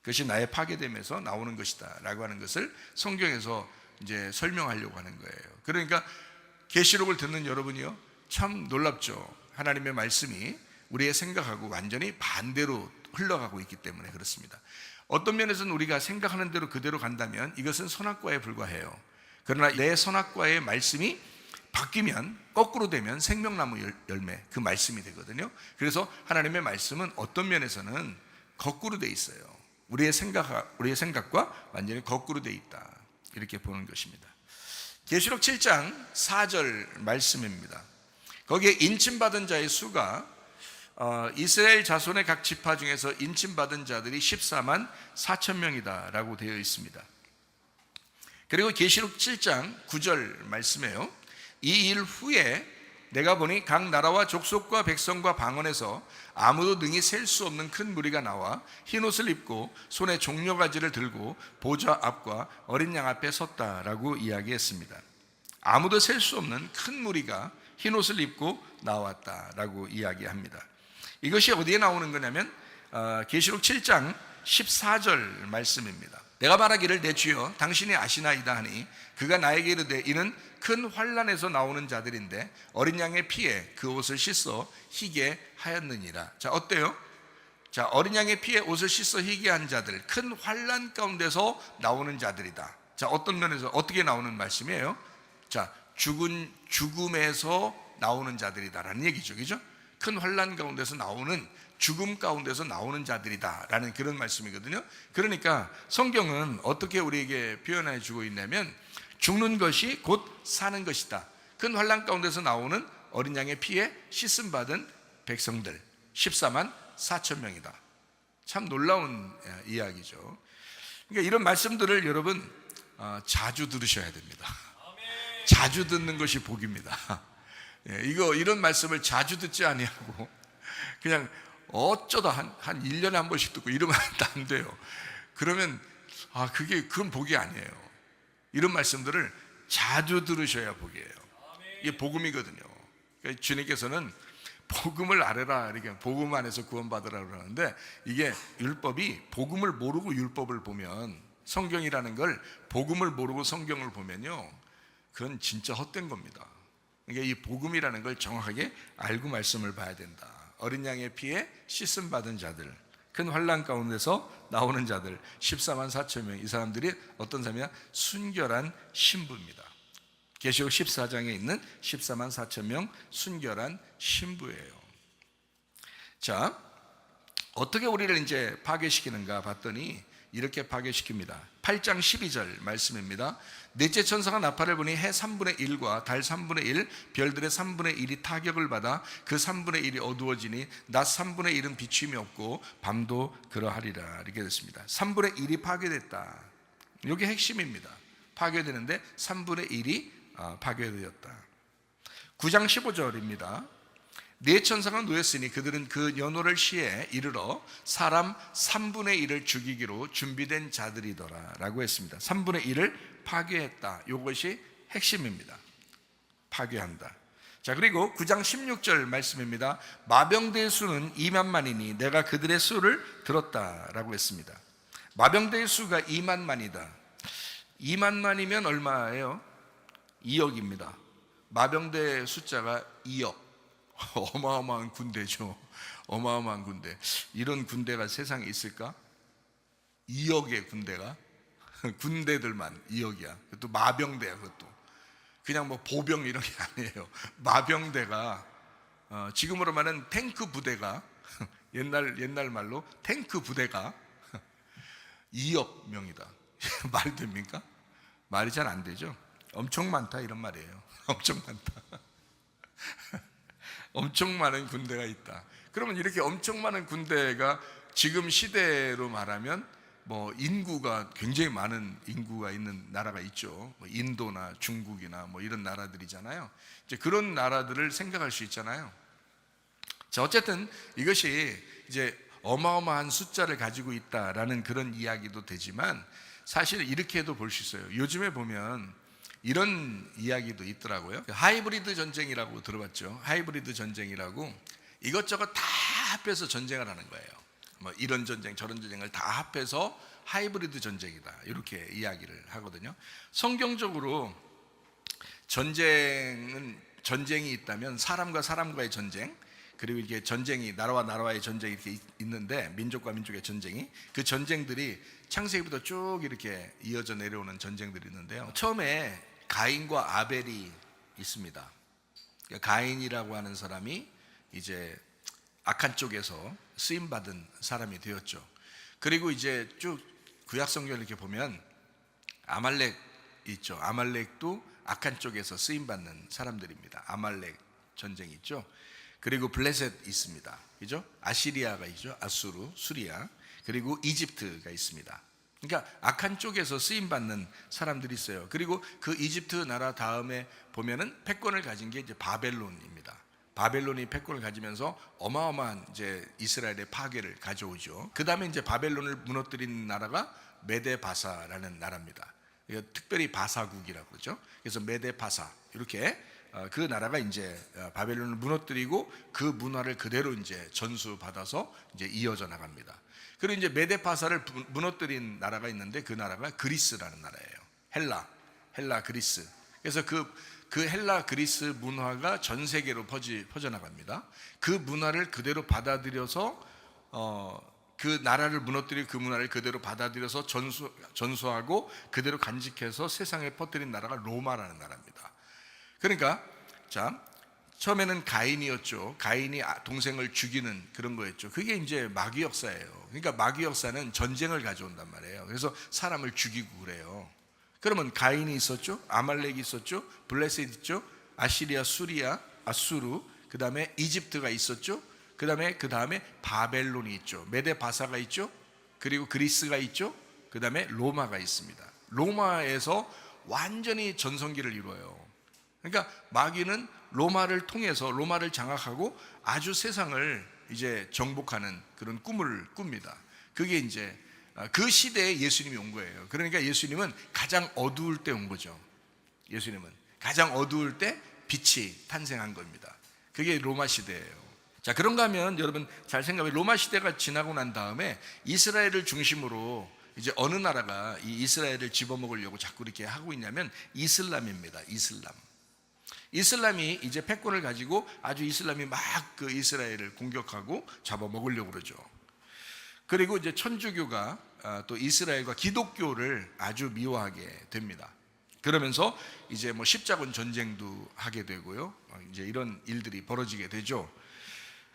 그것이 나의 파괴됨에서 나오는 것이다 라고 하는 것을 성경에서 이제 설명하려고 하는 거예요. 그러니까 계시록을 듣는 여러분이요, 참 놀랍죠. 하나님의 말씀이 우리의 생각하고 완전히 반대로 흘러가고 있기 때문에 그렇습니다. 어떤 면에서는 우리가 생각하는 대로 그대로 간다면 이것은 선악과에 불과해요. 그러나 내 선악과의 말씀이 바뀌면, 거꾸로 되면 생명나무 열매, 그 말씀이 되거든요. 그래서 하나님의 말씀은 어떤 면에서는 거꾸로 돼 있어요. 우리의 생각과 완전히 거꾸로 돼 있다, 이렇게 보는 것입니다. 계시록 7장 4절 말씀입니다. 거기에 인침받은 자의 수가 이스라엘 자손의 각 지파 중에서 인침받은 자들이 14만 4천 명이다 라고 되어 있습니다. 그리고 계시록 7장 9절 말씀이에요. 이 일 후에 내가 보니 각 나라와 족속과 백성과 방언에서 아무도 능히 셀 수 없는 큰 무리가 나와 흰옷을 입고 손에 종려가지를 들고 보좌 앞과 어린 양 앞에 섰다라고 이야기했습니다. 아무도 셀 수 없는 큰 무리가 흰옷을 입고 나왔다라고 이야기합니다. 이것이 어디에 나오는 거냐면 계시록 7장 14절 말씀입니다. 내가 말하기를 내 주여 당신이 아시나이다 하니 그가 나에게 이르되 이는 큰 환난에서 나오는 자들인데 어린 양의 피에 그 옷을 씻어 희게 하였느니라. 자, 어때요? 자, 어린 양의 피에 옷을 씻어 희게 한 자들, 큰 환난 가운데서 나오는 자들이다. 자, 어떤 면에서 어떻게 나오는 말씀이에요? 자, 죽음에서 나오는 자들이다라는 얘기죠. 그죠? 큰 환난 가운데서 나오는, 죽음 가운데서 나오는 자들이다 라는 그런 말씀이거든요. 그러니까 성경은 어떻게 우리에게 표현해 주고 있냐면, 죽는 것이 곧 사는 것이다. 큰 환난 가운데서 나오는 어린 양의 피에 씻음 받은 백성들 14만 4천 명이다. 참 놀라운 이야기죠. 그러니까 이런 말씀들을 여러분 자주 들으셔야 됩니다. 자주 듣는 것이 복입니다. 이런 말씀을 자주 듣지 아니하고 그냥 어쩌다 한 1년에 한 번씩 듣고 이러면 안 돼요. 그러면 그건 복이 아니에요. 이런 말씀들을 자주 들으셔야 복이에요. 이게 복음이거든요. 그러니까 주님께서는 복음을 알아라, 이렇게 복음 안에서 구원받으라 그러는데, 이게 율법이 복음을 모르고 율법을 보면, 성경이라는 걸 복음을 모르고 성경을 보면요, 그건 진짜 헛된 겁니다. 그러니까 이 복음이라는 걸 정확하게 알고 말씀을 봐야 된다. 어린 양의 피에 씻음 받은 자들, 큰 환난 가운데서 나오는 자들 14만 4천 명, 이 사람들이 어떤 사람이냐? 순결한 신부입니다. 계시록 14장에 있는 14만 4천 명 순결한 신부예요. 자, 어떻게 우리를 이제 파괴시키는가 봤더니 이렇게 파괴시킵니다. 8장 12절 말씀입니다. 넷째 천사가 나팔을 부니 해 3분의 1과 달 3분의 1, 별들의 3분의 1이 타격을 받아 그 3분의 1이 어두워지니 낮 3분의 1은 비춤이 없고 밤도 그러하리라. 이렇게 됐습니다. 3분의 1이 파괴됐다. 이게 핵심입니다. 파괴되는데 3분의 1이 파괴되었다. 9장 15절입니다. 네 천사가 놓였으니 그들은 그 연호를 시에 이르러 사람 3분의 1을 죽이기로 준비된 자들이더라 라고 했습니다. 3분의 1을 파괴했다. 이것이 핵심입니다. 파괴한다. 자, 그리고 9장 16절 말씀입니다. 마병대의 수는 2만만이니 내가 그들의 수를 들었다라고 했습니다. 마병대의 수가 2만만이다. 2만만이면 얼마예요? 2억입니다. 마병대 숫자가 2억. 어마어마한 군대죠. 어마어마한 군대. 이런 군대가 세상에 있을까? 2억의 군대가? 군대들만 2억이야. 또 마병대야. 그것도 그냥 뭐 보병 이런 게 아니에요. 마병대가 지금으로 말하는 탱크 부대가 옛날 말로 탱크 부대가 2억 명이다. 말이 됩니까? 말이 잘 안 되죠. 엄청 많다 이런 말이에요. 엄청 많다. 엄청 많은 군대가 있다. 그러면 이렇게 엄청 많은 군대가 지금 시대로 말하면 뭐 인구가 굉장히 많은 인구가 있는 나라가 있죠. 뭐 인도나 중국이나 뭐 이런 나라들이잖아요. 이제 그런 나라들을 생각할 수 있잖아요. 자, 어쨌든 이것이 이제 어마어마한 숫자를 가지고 있다라는 그런 이야기도 되지만 사실 이렇게도 볼 수 있어요. 요즘에 보면 이런 이야기도 있더라고요. 하이브리드 전쟁이라고 들어봤죠. 하이브리드 전쟁이라고 이것저것 다 합해서 전쟁을 하는 거예요. 뭐 이런 전쟁 저런 전쟁을 다 합해서 하이브리드 전쟁이다 이렇게 이야기를 하거든요. 성경적으로 전쟁이 있다면 사람과 사람과의 전쟁, 그리고 이게 전쟁이 나라와 나라와의 전쟁이 이렇게 있는데 민족과 민족의 전쟁이, 그 전쟁들이 창세기부터 쭉 이렇게 이어져 내려오는 전쟁들이 있는데요. 처음에 가인과 아벨이 있습니다. 가인이라고 하는 사람이 이제 악한 쪽에서 쓰임받은 사람이 되었죠. 그리고 이제 쭉 구약 성경을 이렇게 보면 아말렉 있죠. 아말렉도 악한 쪽에서 쓰임받는 사람들입니다. 아말렉 전쟁이 있죠. 그리고 블레셋 있습니다. 그죠? 아시리아가 있죠. 아수르, 수리아. 그리고 이집트가 있습니다. 그러니까 악한 쪽에서 쓰임받는 사람들이 있어요. 그리고 그 이집트 나라 다음에 보면은 패권을 가진 게 이제 바벨론입니다. 바벨론이 패권을 가지면서 어마어마한 이제 이스라엘의 파괴를 가져오죠. 그 다음에 이제 바벨론을 무너뜨린 나라가 메데바사라는 나라입니다. 특별히 바사국이라고 그러죠. 그래서 메데바사 이렇게 그 나라가 이제 바벨론을 무너뜨리고 그 문화를 그대로 이제 전수받아서 이제 이어져 나갑니다. 그리고 이제 메데바사를 무너뜨린 나라가 있는데 그 나라가 그리스라는 나라예요. 헬라 그리스. 그래서 그 헬라 그리스 문화가 전 세계로 퍼져나갑니다. 그 문화를 그대로 받아들여서 그 나라를 무너뜨리고 그 문화를 그대로 받아들여서 전수하고 그대로 간직해서 세상에 퍼뜨린 나라가 로마라는 나라입니다. 그러니까 자, 처음에는 가인이었죠. 가인이 동생을 죽이는 그런 거였죠. 그게 이제 마귀 역사예요. 그러니까 마귀 역사는 전쟁을 가져온단 말이에요. 그래서 사람을 죽이고 그래요. 그러면 가인이 있었죠. 아말렉이 있었죠. 블레셋 있죠. 아시리아, 수리아, 아수르, 그 다음에 이집트가 있었죠. 그 다음에 바벨론이 있죠. 메데바사가 있죠. 그리고 그리스가 있죠. 그 다음에 로마가 있습니다. 로마에서 완전히 전성기를 이루어요. 그러니까 마귀는 로마를 통해서 로마를 장악하고 아주 세상을 이제 정복하는 그런 꿈을 꿉니다. 그게 이제 그 시대에 예수님이 온 거예요. 그러니까 예수님은 가장 어두울 때 온 거죠. 예수님은 가장 어두울 때 빛이 탄생한 겁니다. 그게 로마 시대예요. 자, 그런가 하면 여러분 잘 생각해. 로마 시대가 지나고 난 다음에 이스라엘을 중심으로 이제 어느 나라가 이 이스라엘을 집어먹으려고 자꾸 이렇게 하고 있냐면 이슬람입니다. 이슬람이 이제 패권을 가지고 아주 이슬람이 막 그 이스라엘을 공격하고 잡아먹으려고 그러죠. 그리고 이제 천주교가 또 이스라엘과 기독교를 아주 미워하게 됩니다. 그러면서 이제 뭐 십자군 전쟁도 하게 되고요. 이제 이런 일들이 벌어지게 되죠.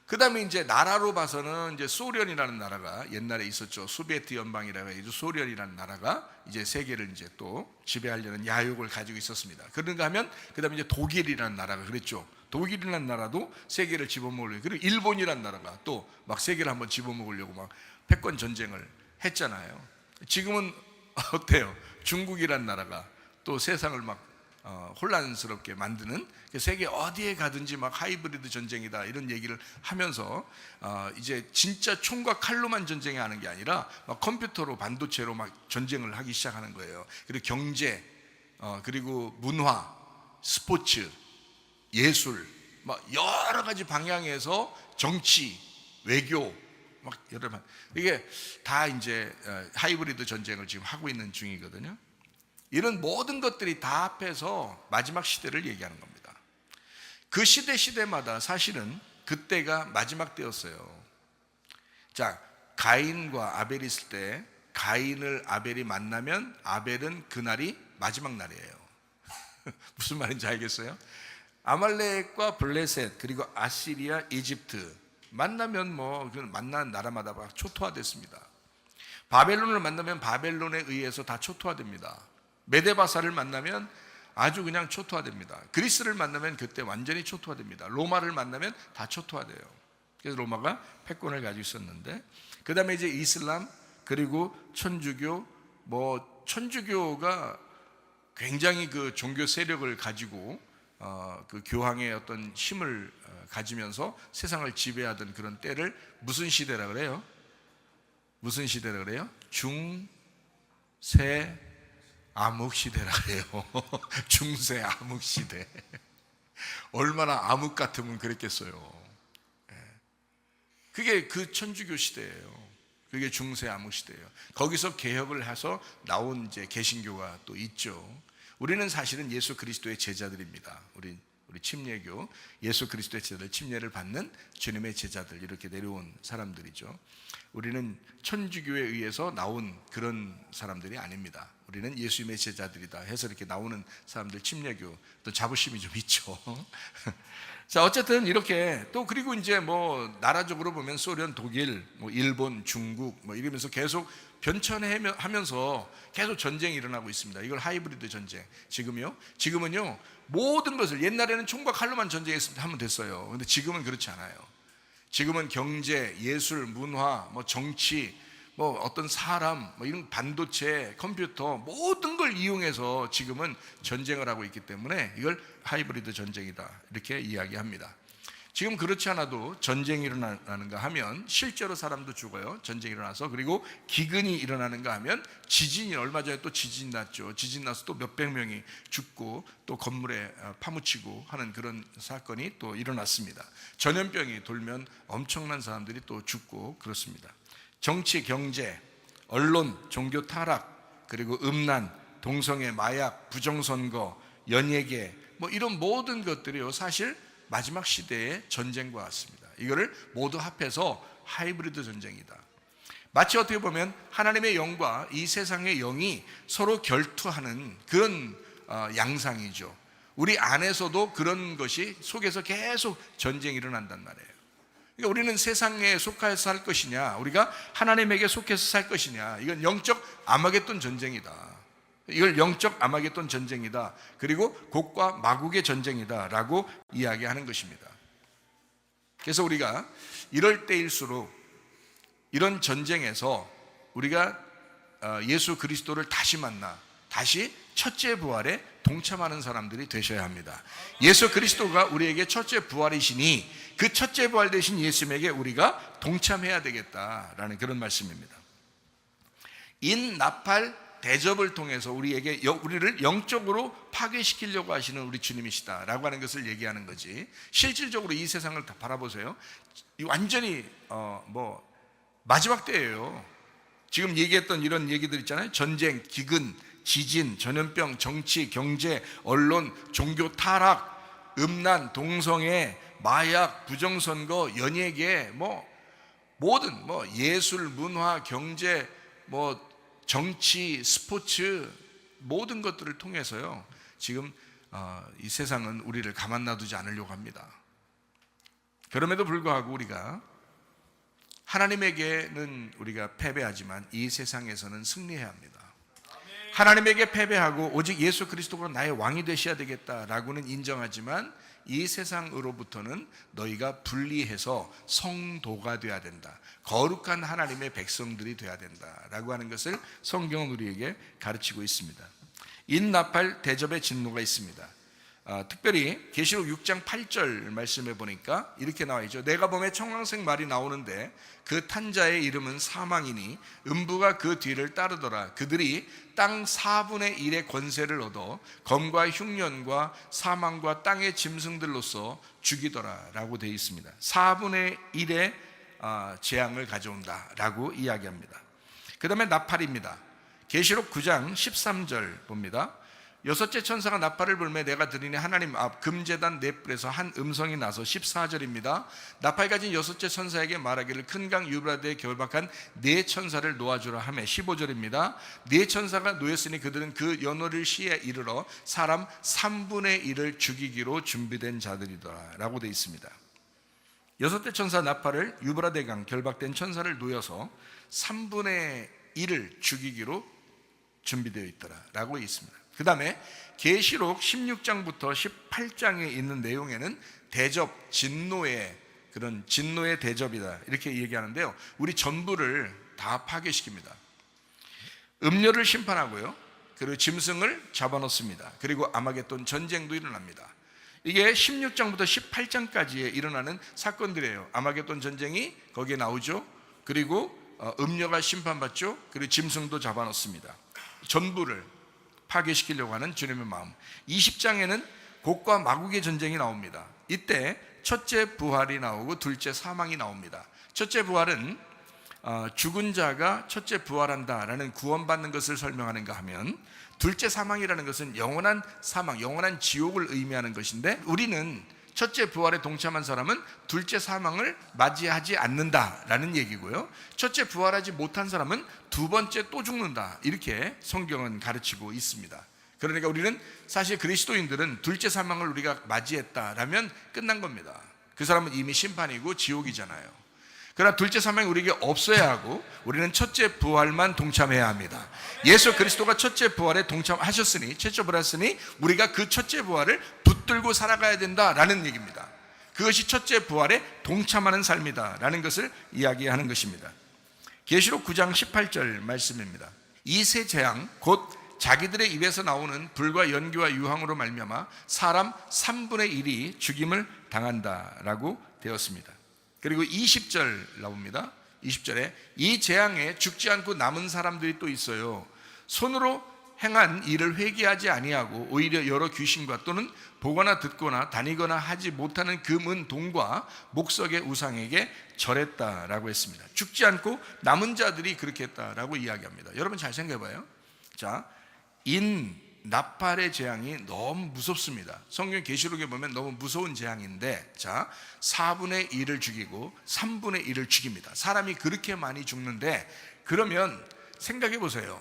그 다음에 이제 나라로 봐서는 이제 소련이라는 나라가 옛날에 있었죠. 소비에트 연방이라고 해서 소련이라는 나라가 이제 세계를 이제 또 지배하려는 야욕을 가지고 있었습니다. 그런가 하면 그 다음에 이제 독일이라는 나라가 그랬죠. 독일이라는 나라도 세계를 집어먹으려고, 그리고 일본이라는 나라가 또 막 세계를 한번 집어먹으려고 막 패권 전쟁을 했잖아요. 지금은 어때요? 중국이라는 나라가 또 세상을 막 혼란스럽게 만드는, 세계 어디에 가든지 막 하이브리드 전쟁이다 이런 얘기를 하면서 이제 진짜 총과 칼로만 전쟁이 하는 게 아니라 막 컴퓨터로 반도체로 막 전쟁을 하기 시작하는 거예요. 그리고 경제, 그리고 문화, 스포츠, 예술, 막 여러 가지 방향에서 정치, 외교, 막 여러 번 이게 다 이제 하이브리드 전쟁을 지금 하고 있는 중이거든요. 이런 모든 것들이 다 합해서 마지막 시대를 얘기하는 겁니다. 그 시대마다 사실은 그때가 마지막 때였어요. 자, 가인과 아벨이 있을 때 가인을 아벨이 만나면 아벨은 그날이 마지막 날이에요. 무슨 말인지 알겠어요? 아말렉과 블레셋 그리고 아시리아, 이집트 만나면 뭐 만난 나라마다 막 초토화됐습니다. 바벨론을 만나면 바벨론에 의해서 다 초토화됩니다. 메데바사를 만나면 아주 그냥 초토화됩니다. 그리스를 만나면 그때 완전히 초토화됩니다. 로마를 만나면 다 초토화돼요. 그래서 로마가 패권을 가지고 있었는데, 그 다음에 이제 이슬람, 그리고 천주교, 천주교가 굉장히 그 종교 세력을 가지고 그 교황의 어떤 힘을 가지면서 세상을 지배하던 그런 때를 무슨 시대라 그래요? 무슨 시대라 그래요? 중세 암흑 시대라 그래요. 중세 암흑 시대. 얼마나 암흑 같으면 그랬겠어요. 그게 그 천주교 시대예요. 그게 중세 암흑 시대예요. 거기서 개혁을 해서 나온 이제 개신교가 또 있죠. 우리는 사실은 예수 그리스도의 제자들입니다. 우리 침례교, 예수 그리스도의 제자들, 침례를 받는 주님의 제자들, 이렇게 내려온 사람들이죠. 우리는 천주교에 의해서 나온 그런 사람들이 아닙니다. 우리는 예수님의 제자들이다 해서 이렇게 나오는 사람들, 침례교, 또 자부심이 좀 있죠. 자, 어쨌든 이렇게 또, 그리고 이제 나라적으로 보면 소련, 독일, 일본, 중국 이러면서 계속 변천하면서 계속 전쟁이 일어나고 있습니다. 이걸 하이브리드 전쟁. 지금은요 모든 것을, 옛날에는 총과 칼로만 전쟁하면 됐어요. 근데 지금은 그렇지 않아요. 지금은 경제, 예술, 문화, 정치, 어떤 사람, 이런 반도체, 컴퓨터, 모든 걸 이용해서 지금은 전쟁을 하고 있기 때문에 이걸 하이브리드 전쟁이다 이렇게 이야기합니다. 지금 그렇지 않아도 전쟁이 일어나는가 하면 실제로 사람도 죽어요. 전쟁이 일어나서. 그리고 기근이 일어나는가 하면 지진이, 얼마 전에 또 지진 났죠. 지진 나서 또 몇백 명이 죽고 또 건물에 파묻히고 하는 그런 사건이 또 일어났습니다. 전염병이 돌면 엄청난 사람들이 또 죽고 그렇습니다. 정치, 경제, 언론, 종교 타락, 그리고 음란, 동성애, 마약, 부정선거, 연예계, 이런 모든 것들이요 사실 마지막 시대의 전쟁과 같습니다. 이거를 모두 합해서 하이브리드 전쟁이다. 마치 어떻게 보면 하나님의 영과 이 세상의 영이 서로 결투하는 그런 양상이죠. 우리 안에서도 그런 것이 속에서 계속 전쟁이 일어난단 말이에요. 그러니까 우리는 세상에 속해서 살 것이냐, 우리가 하나님에게 속해서 살 것이냐, 이건 영적 아마겟돈 전쟁이다. 이걸 영적 아마겟돈 전쟁이다. 그리고 곡과 마국의 전쟁이다 라고 이야기하는 것입니다. 그래서 우리가 이럴 때일수록 이런 전쟁에서 우리가 예수 그리스도를 다시 만나 다시 첫째 부활에 동참하는 사람들이 되셔야 합니다. 예수 그리스도가 우리에게 첫째 부활이시니 그 첫째 부활 되신 예수님에게 우리가 동참해야 되겠다라는 그런 말씀입니다. 인나팔 대접을 통해서 우리를 영적으로 파괴시키려고 하시는 우리 주님이시다라고 하는 것을 얘기하는 거지, 실질적으로 이 세상을 다 바라보세요. 완전히 마지막 때예요. 지금 얘기했던 이런 얘기들 있잖아요. 전쟁, 기근, 지진, 전염병, 정치, 경제, 언론, 종교 타락, 음란, 동성애, 마약, 부정선거, 연예계, 모든 예술, 문화, 경제, 정치, 스포츠, 모든 것들을 통해서요 지금 이 세상은 우리를 가만 놔두지 않으려고 합니다. 그럼에도 불구하고 우리가 하나님에게는 우리가 패배하지만 이 세상에서는 승리해야 합니다. 하나님에게 패배하고 오직 예수 그리스도가 나의 왕이 되셔야 되겠다라고는 인정하지만 이 세상으로부터는 너희가 분리해서 성도가 되어야 된다, 거룩한 하나님의 백성들이 되어야 된다라고 하는 것을 성경은 우리에게 가르치고 있습니다. 인나팔 대접의 진노가 있습니다. 특별히 계시록 6장 8절 말씀해 보니까 이렇게 나와 있죠. 내가 보매 청황색 말이 나오는데 그 탄 자의 이름은 사망이니 음부가 그 뒤를 따르더라. 그들이 땅 4분의 1의 권세를 얻어 검과 흉년과 사망과 땅의 짐승들로서 죽이더라 라고 되어 있습니다. 4분의 1의 재앙을 가져온다 라고 이야기합니다. 그 다음에 나팔입니다. 계시록 9장 13절 봅니다. 여섯째 천사가 나팔을 불매 내가 들으니 하나님 앞 금제단 네 뿔에서 한 음성이 나서 14절입니다. 나팔 가진 여섯째 천사에게 말하기를 큰 강 유브라데에 결박한 네 천사를 놓아주라 하매 15절입니다. 네 천사가 놓였으니 그들은 그 연호를 시에 이르러 사람 3분의 1을 죽이기로 준비된 자들이더라 라고 되어 있습니다. 여섯째 천사 나팔을 유브라데 강 결박된 천사를 놓여서 3분의 1을 죽이기로 준비되어 있더라 라고 있습니다. 그 다음에 계시록 16장부터 18장에 있는 내용에는 대접, 진노의 그런 진노의 대접이다 이렇게 얘기하는데요. 우리 전부를 다 파괴시킵니다. 음료를 심판하고요. 그리고 짐승을 잡아놓습니다. 그리고 아마겟돈 전쟁도 일어납니다. 이게 16장부터 18장까지에 일어나는 사건들이에요. 아마겟돈 전쟁이 거기에 나오죠. 그리고 음료가 심판받죠. 그리고 짐승도 잡아놓습니다. 전부를 파괴시키려고 하는 주님의 마음. 20장에는 곡과 마국의 전쟁이 나옵니다. 이때 첫째 부활이 나오고 둘째 사망이 나옵니다. 첫째 부활은 죽은 자가 첫째 부활한다라는 구원받는 것을 설명하는가 하면, 둘째 사망이라는 것은 영원한 사망, 영원한 지옥을 의미하는 것인데, 우리는 첫째 부활에 동참한 사람은 둘째 사망을 맞이하지 않는다라는 얘기고요. 첫째 부활하지 못한 사람은 두 번째 또 죽는다, 이렇게 성경은 가르치고 있습니다. 그러니까 우리는 사실 그리스도인들은 둘째 사망을 우리가 맞이했다라면 끝난 겁니다. 그 사람은 이미 심판이고 지옥이잖아요. 그러나 둘째 사망이 우리에게 없어야 하고 우리는 첫째 부활만 동참해야 합니다. 예수 그리스도가 첫째 부활에 동참하셨으니, 첫째 부활했으니 우리가 그 첫째 부활을 붙들고 살아가야 된다라는 얘기입니다. 그것이 첫째 부활에 동참하는 삶이다 라는 것을 이야기하는 것입니다. 계시록 9장 18절 말씀입니다. 이 세 재앙 곧 자기들의 입에서 나오는 불과 연기와 유황으로 말미암아 사람 3분의 1이 죽임을 당한다라고 되었습니다. 그리고 20절 나옵니다. 20절에 이 재앙에 죽지 않고 남은 사람들이 또 있어요. 손으로 행한 일을 회개하지 아니하고 오히려 여러 귀신과 또는 보거나 듣거나 다니거나 하지 못하는 금, 동과 목석의 우상에게 절했다라고 했습니다. 죽지 않고 남은 자들이 그렇게 했다라고 이야기합니다. 여러분 잘 생각해봐요. 자, 나팔의 재앙이 너무 무섭습니다. 성경 계시록에 보면 너무 무서운 재앙인데, 자, 4분의 1을 죽이고 3분의 1을 죽입니다. 사람이 그렇게 많이 죽는데, 그러면 생각해 보세요.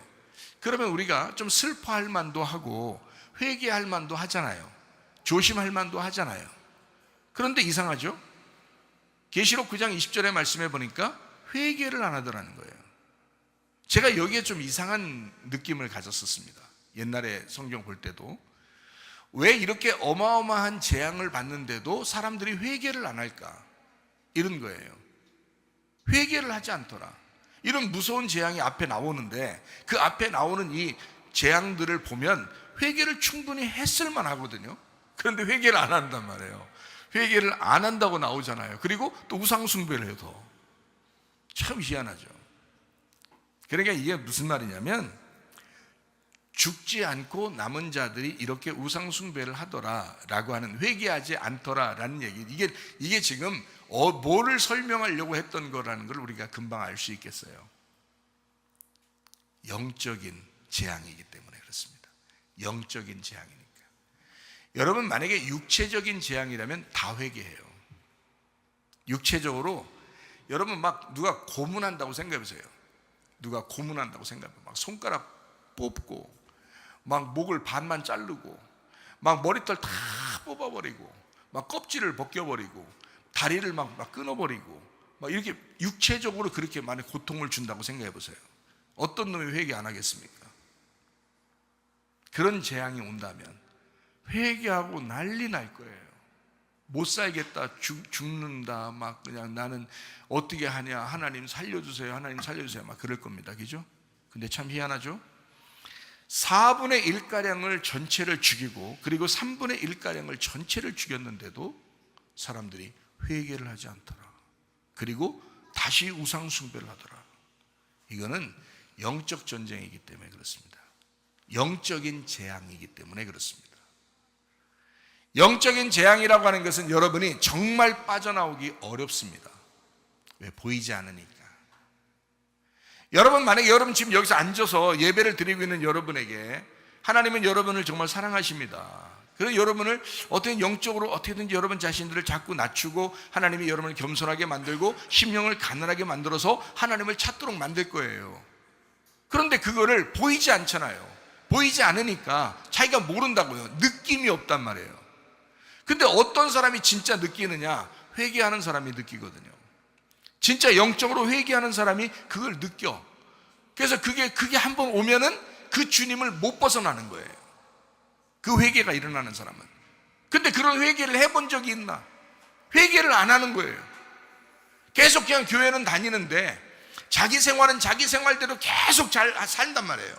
그러면 우리가 좀 슬퍼할 만도 하고 회개할 만도 하잖아요. 조심할 만도 하잖아요. 그런데 이상하죠? 계시록 9장 20절의 말씀해 보니까 회개를 안 하더라는 거예요. 제가 여기에 좀 이상한 느낌을 가졌었습니다. 옛날에 성경 볼 때도 왜 이렇게 어마어마한 재앙을 받는데도 사람들이 회개를 안 할까, 이런 거예요. 회개를 하지 않더라. 이런 무서운 재앙이 앞에 나오는데 그 앞에 나오는 이 재앙들을 보면 회개를 충분히 했을 만하거든요. 그런데 회개를 안 한단 말이에요. 회개를 안 한다고 나오잖아요. 그리고 또 우상 숭배를 해도 참 희한하죠. 그러니까 이게 무슨 말이냐면, 죽지 않고 남은 자들이 이렇게 우상 숭배를 하더라라고 하는, 회개하지 않더라라는 얘기, 이게 지금 뭐를 설명하려고 했던 거라는 걸 우리가 금방 알 수 있겠어요. 영적인 재앙이기 때문에 그렇습니다. 영적인 재앙이니까. 여러분 만약에 육체적인 재앙이라면 다 회개해요. 육체적으로 여러분 막 누가 고문한다고 생각해보세요. 누가 고문한다고 생각해보세요. 막 손가락 뽑고 막 목을 반만 자르고 막 머리털 다 뽑아버리고 막 껍질을 벗겨버리고 다리를 막 끊어버리고 막 이렇게 육체적으로 그렇게 많이 고통을 준다고 생각해보세요. 어떤 놈이 회개 안 하겠습니까? 그런 재앙이 온다면 회개하고 난리 날 거예요. 못 살겠다, 죽는다, 막 그냥 나는 어떻게 하냐, 하나님 살려주세요, 하나님 살려주세요, 막 그럴 겁니다. 그죠? 근데 참 희한하죠? 4분의 1가량을 전체를 죽이고 그리고 3분의 1가량을 전체를 죽였는데도 사람들이 회개를 하지 않더라. 그리고 다시 우상 숭배를 하더라. 이거는 영적 전쟁이기 때문에 그렇습니다. 영적인 재앙이기 때문에 그렇습니다. 영적인 재앙이라고 하는 것은 여러분이 정말 빠져나오기 어렵습니다. 왜? 보이지 않으니까. 여러분, 만약에 여러분 지금 여기서 앉아서 예배를 드리고 있는 여러분에게 하나님은 여러분을 정말 사랑하십니다. 그래서 여러분을 어떻게 영적으로 어떻게든지 여러분 자신들을 자꾸 낮추고 하나님이 여러분을 겸손하게 만들고 심령을 가난하게 만들어서 하나님을 찾도록 만들 거예요. 그런데 그거를 보이지 않잖아요. 보이지 않으니까 자기가 모른다고요. 느낌이 없단 말이에요. 근데 어떤 사람이 진짜 느끼느냐? 회개하는 사람이 느끼거든요. 진짜 영적으로 회개하는 사람이 그걸 느껴. 그래서 그게 한번 오면은 그 주님을 못 벗어나는 거예요. 그 회개가 일어나는 사람은. 근데 그런 회개를 해본 적이 있나? 회개를 안 하는 거예요. 계속 그냥 교회는 다니는데 자기 생활은 자기 생활대로 계속 잘 산단 말이에요.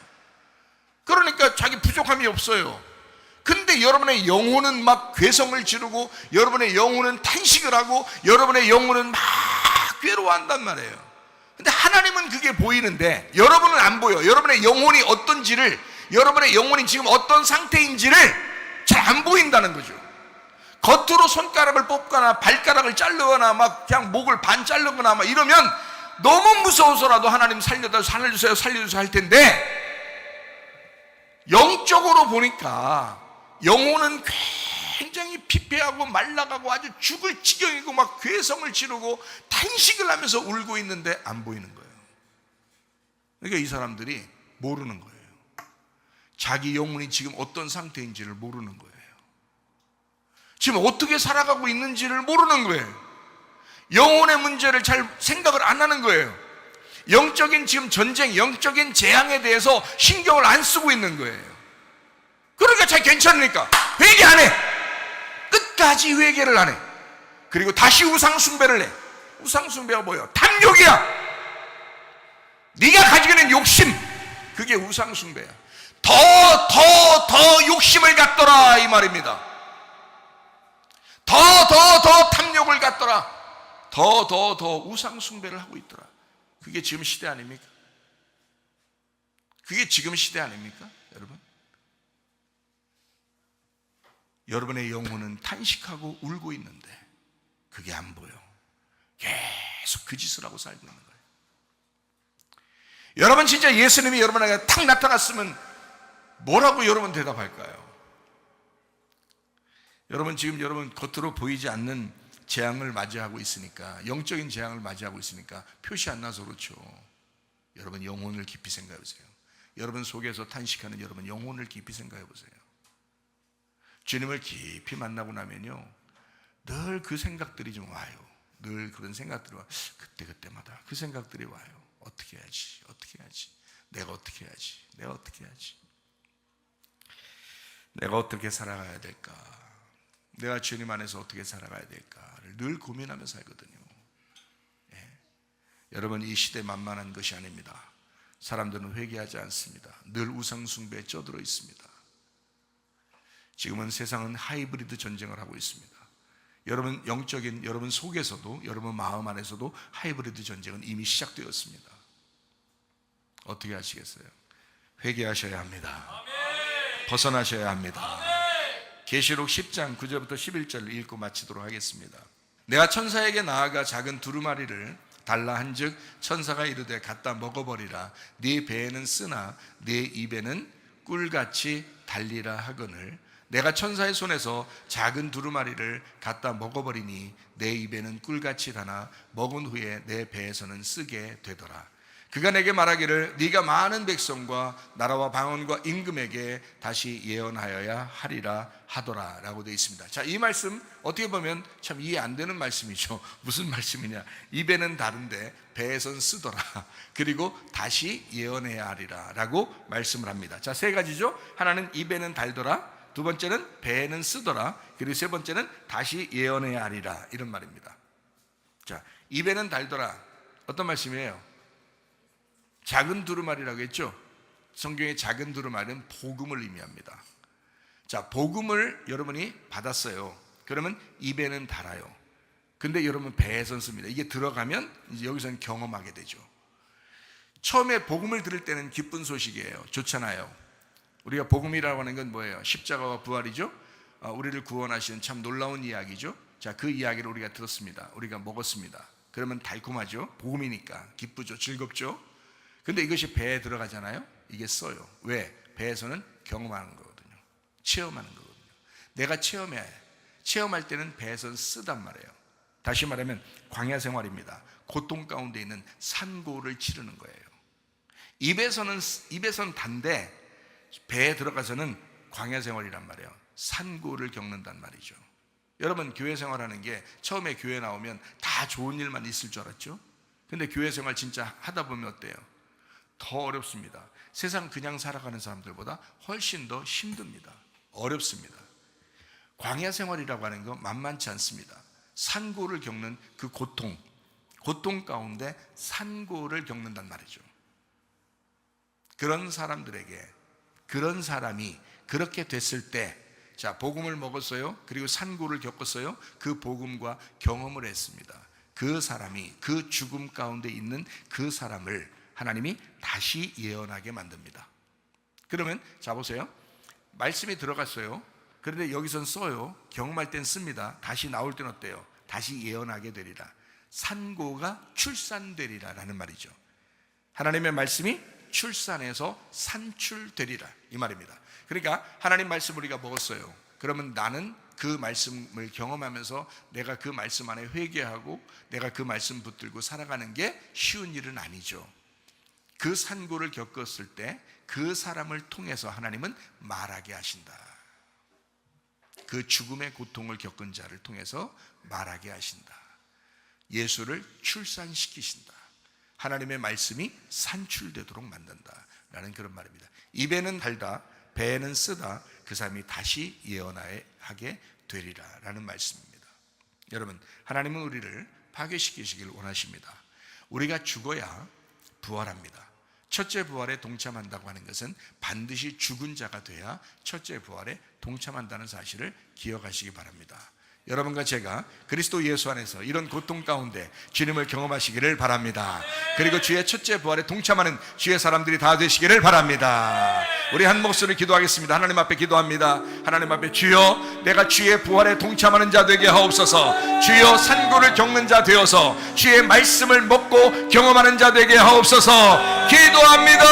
그러니까 자기 부족함이 없어요. 근데 여러분의 영혼은 막 괴성을 지르고 여러분의 영혼은 탄식을 하고 여러분의 영혼은 막 괴로워한단 말이에요. 근데 하나님은 그게 보이는데 여러분은 안 보여. 여러분의 영혼이 어떤지를, 여러분의 영혼이 지금 어떤 상태인지를 잘 안 보인다는 거죠. 겉으로 손가락을 뽑거나 발가락을 자르거나 막 그냥 목을 반 자르거나 막 이러면 너무 무서워서라도 하나님 살려주세요 할 텐데, 영적으로 보니까 영혼은 굉장히 피폐하고 말라가고 아주 죽을 지경이고 막 괴성을 지르고 탄식을 하면서 울고 있는데 안 보이는 거예요. 그러니까 이 사람들이 모르는 거예요. 자기 영혼이 지금 어떤 상태인지를 모르는 거예요. 지금 어떻게 살아가고 있는지를 모르는 거예요. 영혼의 문제를 잘 생각을 안 하는 거예요. 영적인 지금 전쟁, 영적인 재앙에 대해서 신경을 안 쓰고 있는 거예요. 그러니까 잘 괜찮으니까 회개 안 해. 끝까지 회개를 안 해. 그리고 다시 우상 숭배를 해. 우상 숭배가 뭐예요? 탐욕이야. 네가 가지고 있는 욕심, 그게 우상 숭배야. 더 욕심을 갖더라 이 말입니다. 더 탐욕을 갖더라. 더 우상 숭배를 하고 있더라. 그게 지금 시대 아닙니까? 그게 지금 시대 아닙니까? 여러분, 여러분의 영혼은 탄식하고 울고 있는데 그게 안 보여. 계속 그 짓을 하고 살고 있는 거예요. 여러분, 진짜 예수님이 여러분에게 탁 나타났으면 뭐라고 여러분 대답할까요? 여러분, 지금 여러분 겉으로 보이지 않는 재앙을 맞이하고 있으니까, 영적인 재앙을 맞이하고 있으니까 표시 안 나서 그렇죠. 여러분 영혼을 깊이 생각해 보세요. 여러분 속에서 탄식하는 여러분 영혼을 깊이 생각해 보세요. 주님을 깊이 만나고 나면요, 늘 그 생각들이 좀 와요. 늘 그런 생각들이 와요. 그때마다 그 생각들이 와요. 어떻게 해야지? 내가 어떻게 해야지? 내가 어떻게 살아가야 될까? 내가 주님 안에서 어떻게 살아가야 될까를 늘 고민하며 살거든요. 예. 여러분, 이 시대 만만한 것이 아닙니다. 사람들은 회개하지 않습니다. 늘 우상 숭배에 쩌들어 있습니다. 지금은 세상은 하이브리드 전쟁을 하고 있습니다. 여러분 영적인 여러분 속에서도, 여러분 마음 안에서도 하이브리드 전쟁은 이미 시작되었습니다. 어떻게 하시겠어요? 회개하셔야 합니다. 벗어나셔야 합니다. 계시록 10장 9절부터 11절을 읽고 마치도록 하겠습니다. 내가 천사에게 나아가 작은 두루마리를 달라 한즉 천사가 이르되 갖다 먹어버리라. 네 배에는 쓰나 네 입에는 꿀같이 달리라 하거늘 내가 천사의 손에서 작은 두루마리를 갖다 먹어버리니 내 입에는 꿀같이 다나 먹은 후에 내 배에서는 쓰게 되더라. 그가 내게 말하기를 네가 많은 백성과 나라와 방언과 임금에게 다시 예언하여야 하리라 하더라 라고 되어 있습니다. 자, 이 말씀 어떻게 보면 참 이해 안 되는 말씀이죠. 무슨 말씀이냐? 입에는 다른데 배에선 쓰더라. 그리고 다시 예언해야 하리라 라고 말씀을 합니다. 자, 세 가지죠. 하나는 입에는 달더라, 두 번째는 배에는 쓰더라, 그리고 세 번째는 다시 예언해야 하리라, 이런 말입니다. 자, 입에는 달더라, 어떤 말씀이에요? 작은 두루마리라고 했죠. 성경의 작은 두루마리는 복음을 의미합니다. 자, 복음을 여러분이 받았어요. 그러면 입에는 달아요. 근데 여러분 배에선 씁니다. 이게 들어가면 이제 여기서는 경험하게 되죠. 처음에 복음을 들을 때는 기쁜 소식이에요. 좋잖아요. 우리가 복음이라고 하는 건 뭐예요? 십자가와 부활이죠. 우리를 구원하시는 참 놀라운 이야기죠. 자, 그 이야기를 우리가 들었습니다. 우리가 먹었습니다. 그러면 달콤하죠. 복음이니까 기쁘죠. 즐겁죠. 근데 이것이 배에 들어가잖아요. 이게 써요. 왜? 배에서는 경험하는 거거든요. 체험하는 거거든요. 내가 체험할 때는 배에서는 쓰단 말이에요. 다시 말하면 광야 생활입니다. 고통 가운데 있는 산고를 치르는 거예요. 입에서는 단데 배에 들어가서는 광야 생활이란 말이에요. 산고를 겪는단 말이죠. 여러분, 교회 생활하는 게 처음에 교회 나오면 다 좋은 일만 있을 줄 알았죠? 근데 교회 생활 진짜 하다 보면 어때요? 더 어렵습니다. 세상 그냥 살아가는 사람들보다 훨씬 더 힘듭니다. 어렵습니다. 광야 생활이라고 하는 건 만만치 않습니다. 산고를 겪는 그 고통 가운데 산고를 겪는단 말이죠. 그런 사람들에게, 그런 사람이 그렇게 됐을 때, 자, 복음을 먹었어요. 그리고 산고를 겪었어요. 그 복음과 경험을 했습니다. 그 사람이, 그 죽음 가운데 있는 그 사람을 하나님이 다시 예언하게 만듭니다. 그러면 자, 보세요. 말씀이 들어갔어요. 그런데 여기선 써요. 경험할 땐 씁니다. 다시 나올 땐 어때요? 다시 예언하게 되리라. 산고가 출산되리라 라는 말이죠. 하나님의 말씀이 출산해서 산출되리라, 이 말입니다. 그러니까 하나님 말씀 우리가 먹었어요. 그러면 나는 그 말씀을 경험하면서 내가 그 말씀 안에 회개하고 내가 그 말씀 붙들고 살아가는 게 쉬운 일은 아니죠. 그 산고를 겪었을 때 그 사람을 통해서 하나님은 말하게 하신다. 그 죽음의 고통을 겪은 자를 통해서 말하게 하신다. 예수를 출산시키신다. 하나님의 말씀이 산출되도록 만든다 라는 그런 말입니다. 입에는 달다, 배에는 쓰다, 그 사람이 다시 예언하게 되리라 라는 말씀입니다. 여러분, 하나님은 우리를 파괴시키시길 원하십니다. 우리가 죽어야 부활합니다. 첫째 부활에 동참한다고 하는 것은 반드시 죽은 자가 돼야 첫째 부활에 동참한다는 사실을 기억하시기 바랍니다. 여러분과 제가 그리스도 예수 안에서 이런 고통 가운데 주님을 경험하시기를 바랍니다. 그리고 주의 첫째 부활에 동참하는 주의 사람들이 다 되시기를 바랍니다. 우리 한 목소리 기도하겠습니다. 하나님 앞에 기도합니다. 하나님 앞에, 주여, 내가 주의 부활에 동참하는 자 되게 하옵소서. 주여, 산고를 겪는 자 되어서 주의 말씀을 먹고 경험하는 자 되게 하옵소서. 기도합니다.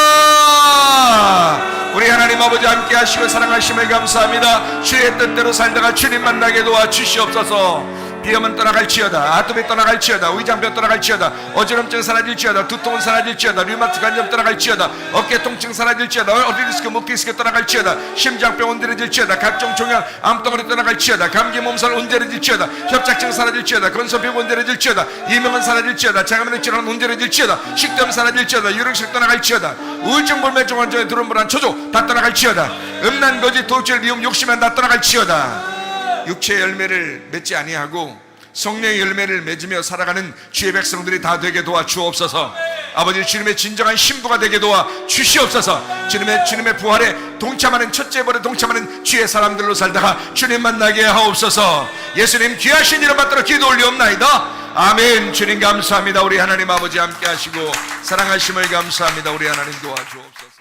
우리 하나님 아버지 함께 하시고 사랑하심을 감사합니다. 주의 뜻대로 살다가 주님 만나게 도와 주시옵소서. 비염은 떠나갈지어다, 아토피 떠나갈지어다, 위장병 떠나갈지어다, 어지럼증 사라질지어다, 두통은 사라질지어다, 류마트 간염 떠나갈지어다, 어깨 통증 사라질지어다, 어디디스크, 목디스크 떠나갈지어다, 심장병 온전해질지어다, 각종 종양 암덩어리 떠나갈지어다, 감기 몸살 온전해질지어다, 협착증 사라질지어다, 건선피부 온전해질지어다, 이명은 사라질지어다, 장암의 질환 온전해질지어다, 식도염 사라질지어다, 유령식 떠나갈지어다, 우울증 불면증 환자의 두런 불안 초조 다 떠나갈지어다, 음란 거짓 도둑질 미움 욕심은 다 떠나갈지어다. 육체의 열매를 맺지 아니하고 성령의 열매를 맺으며 살아가는 주의 백성들이 다 되게 도와 주옵소서. 아버지, 주님의 진정한 신부가 되게 도와 주시옵소서. 주님의 부활에 동참하는, 첫째 부활에 동참하는 주의 사람들로 살다가 주님 만나게 하옵소서. 예수님 귀하신 이름 받들어 기도 올리옵나이다. 아멘. 주님 감사합니다. 우리 하나님 아버지 함께 하시고 사랑하심을 감사합니다. 우리 하나님 도와주옵소서.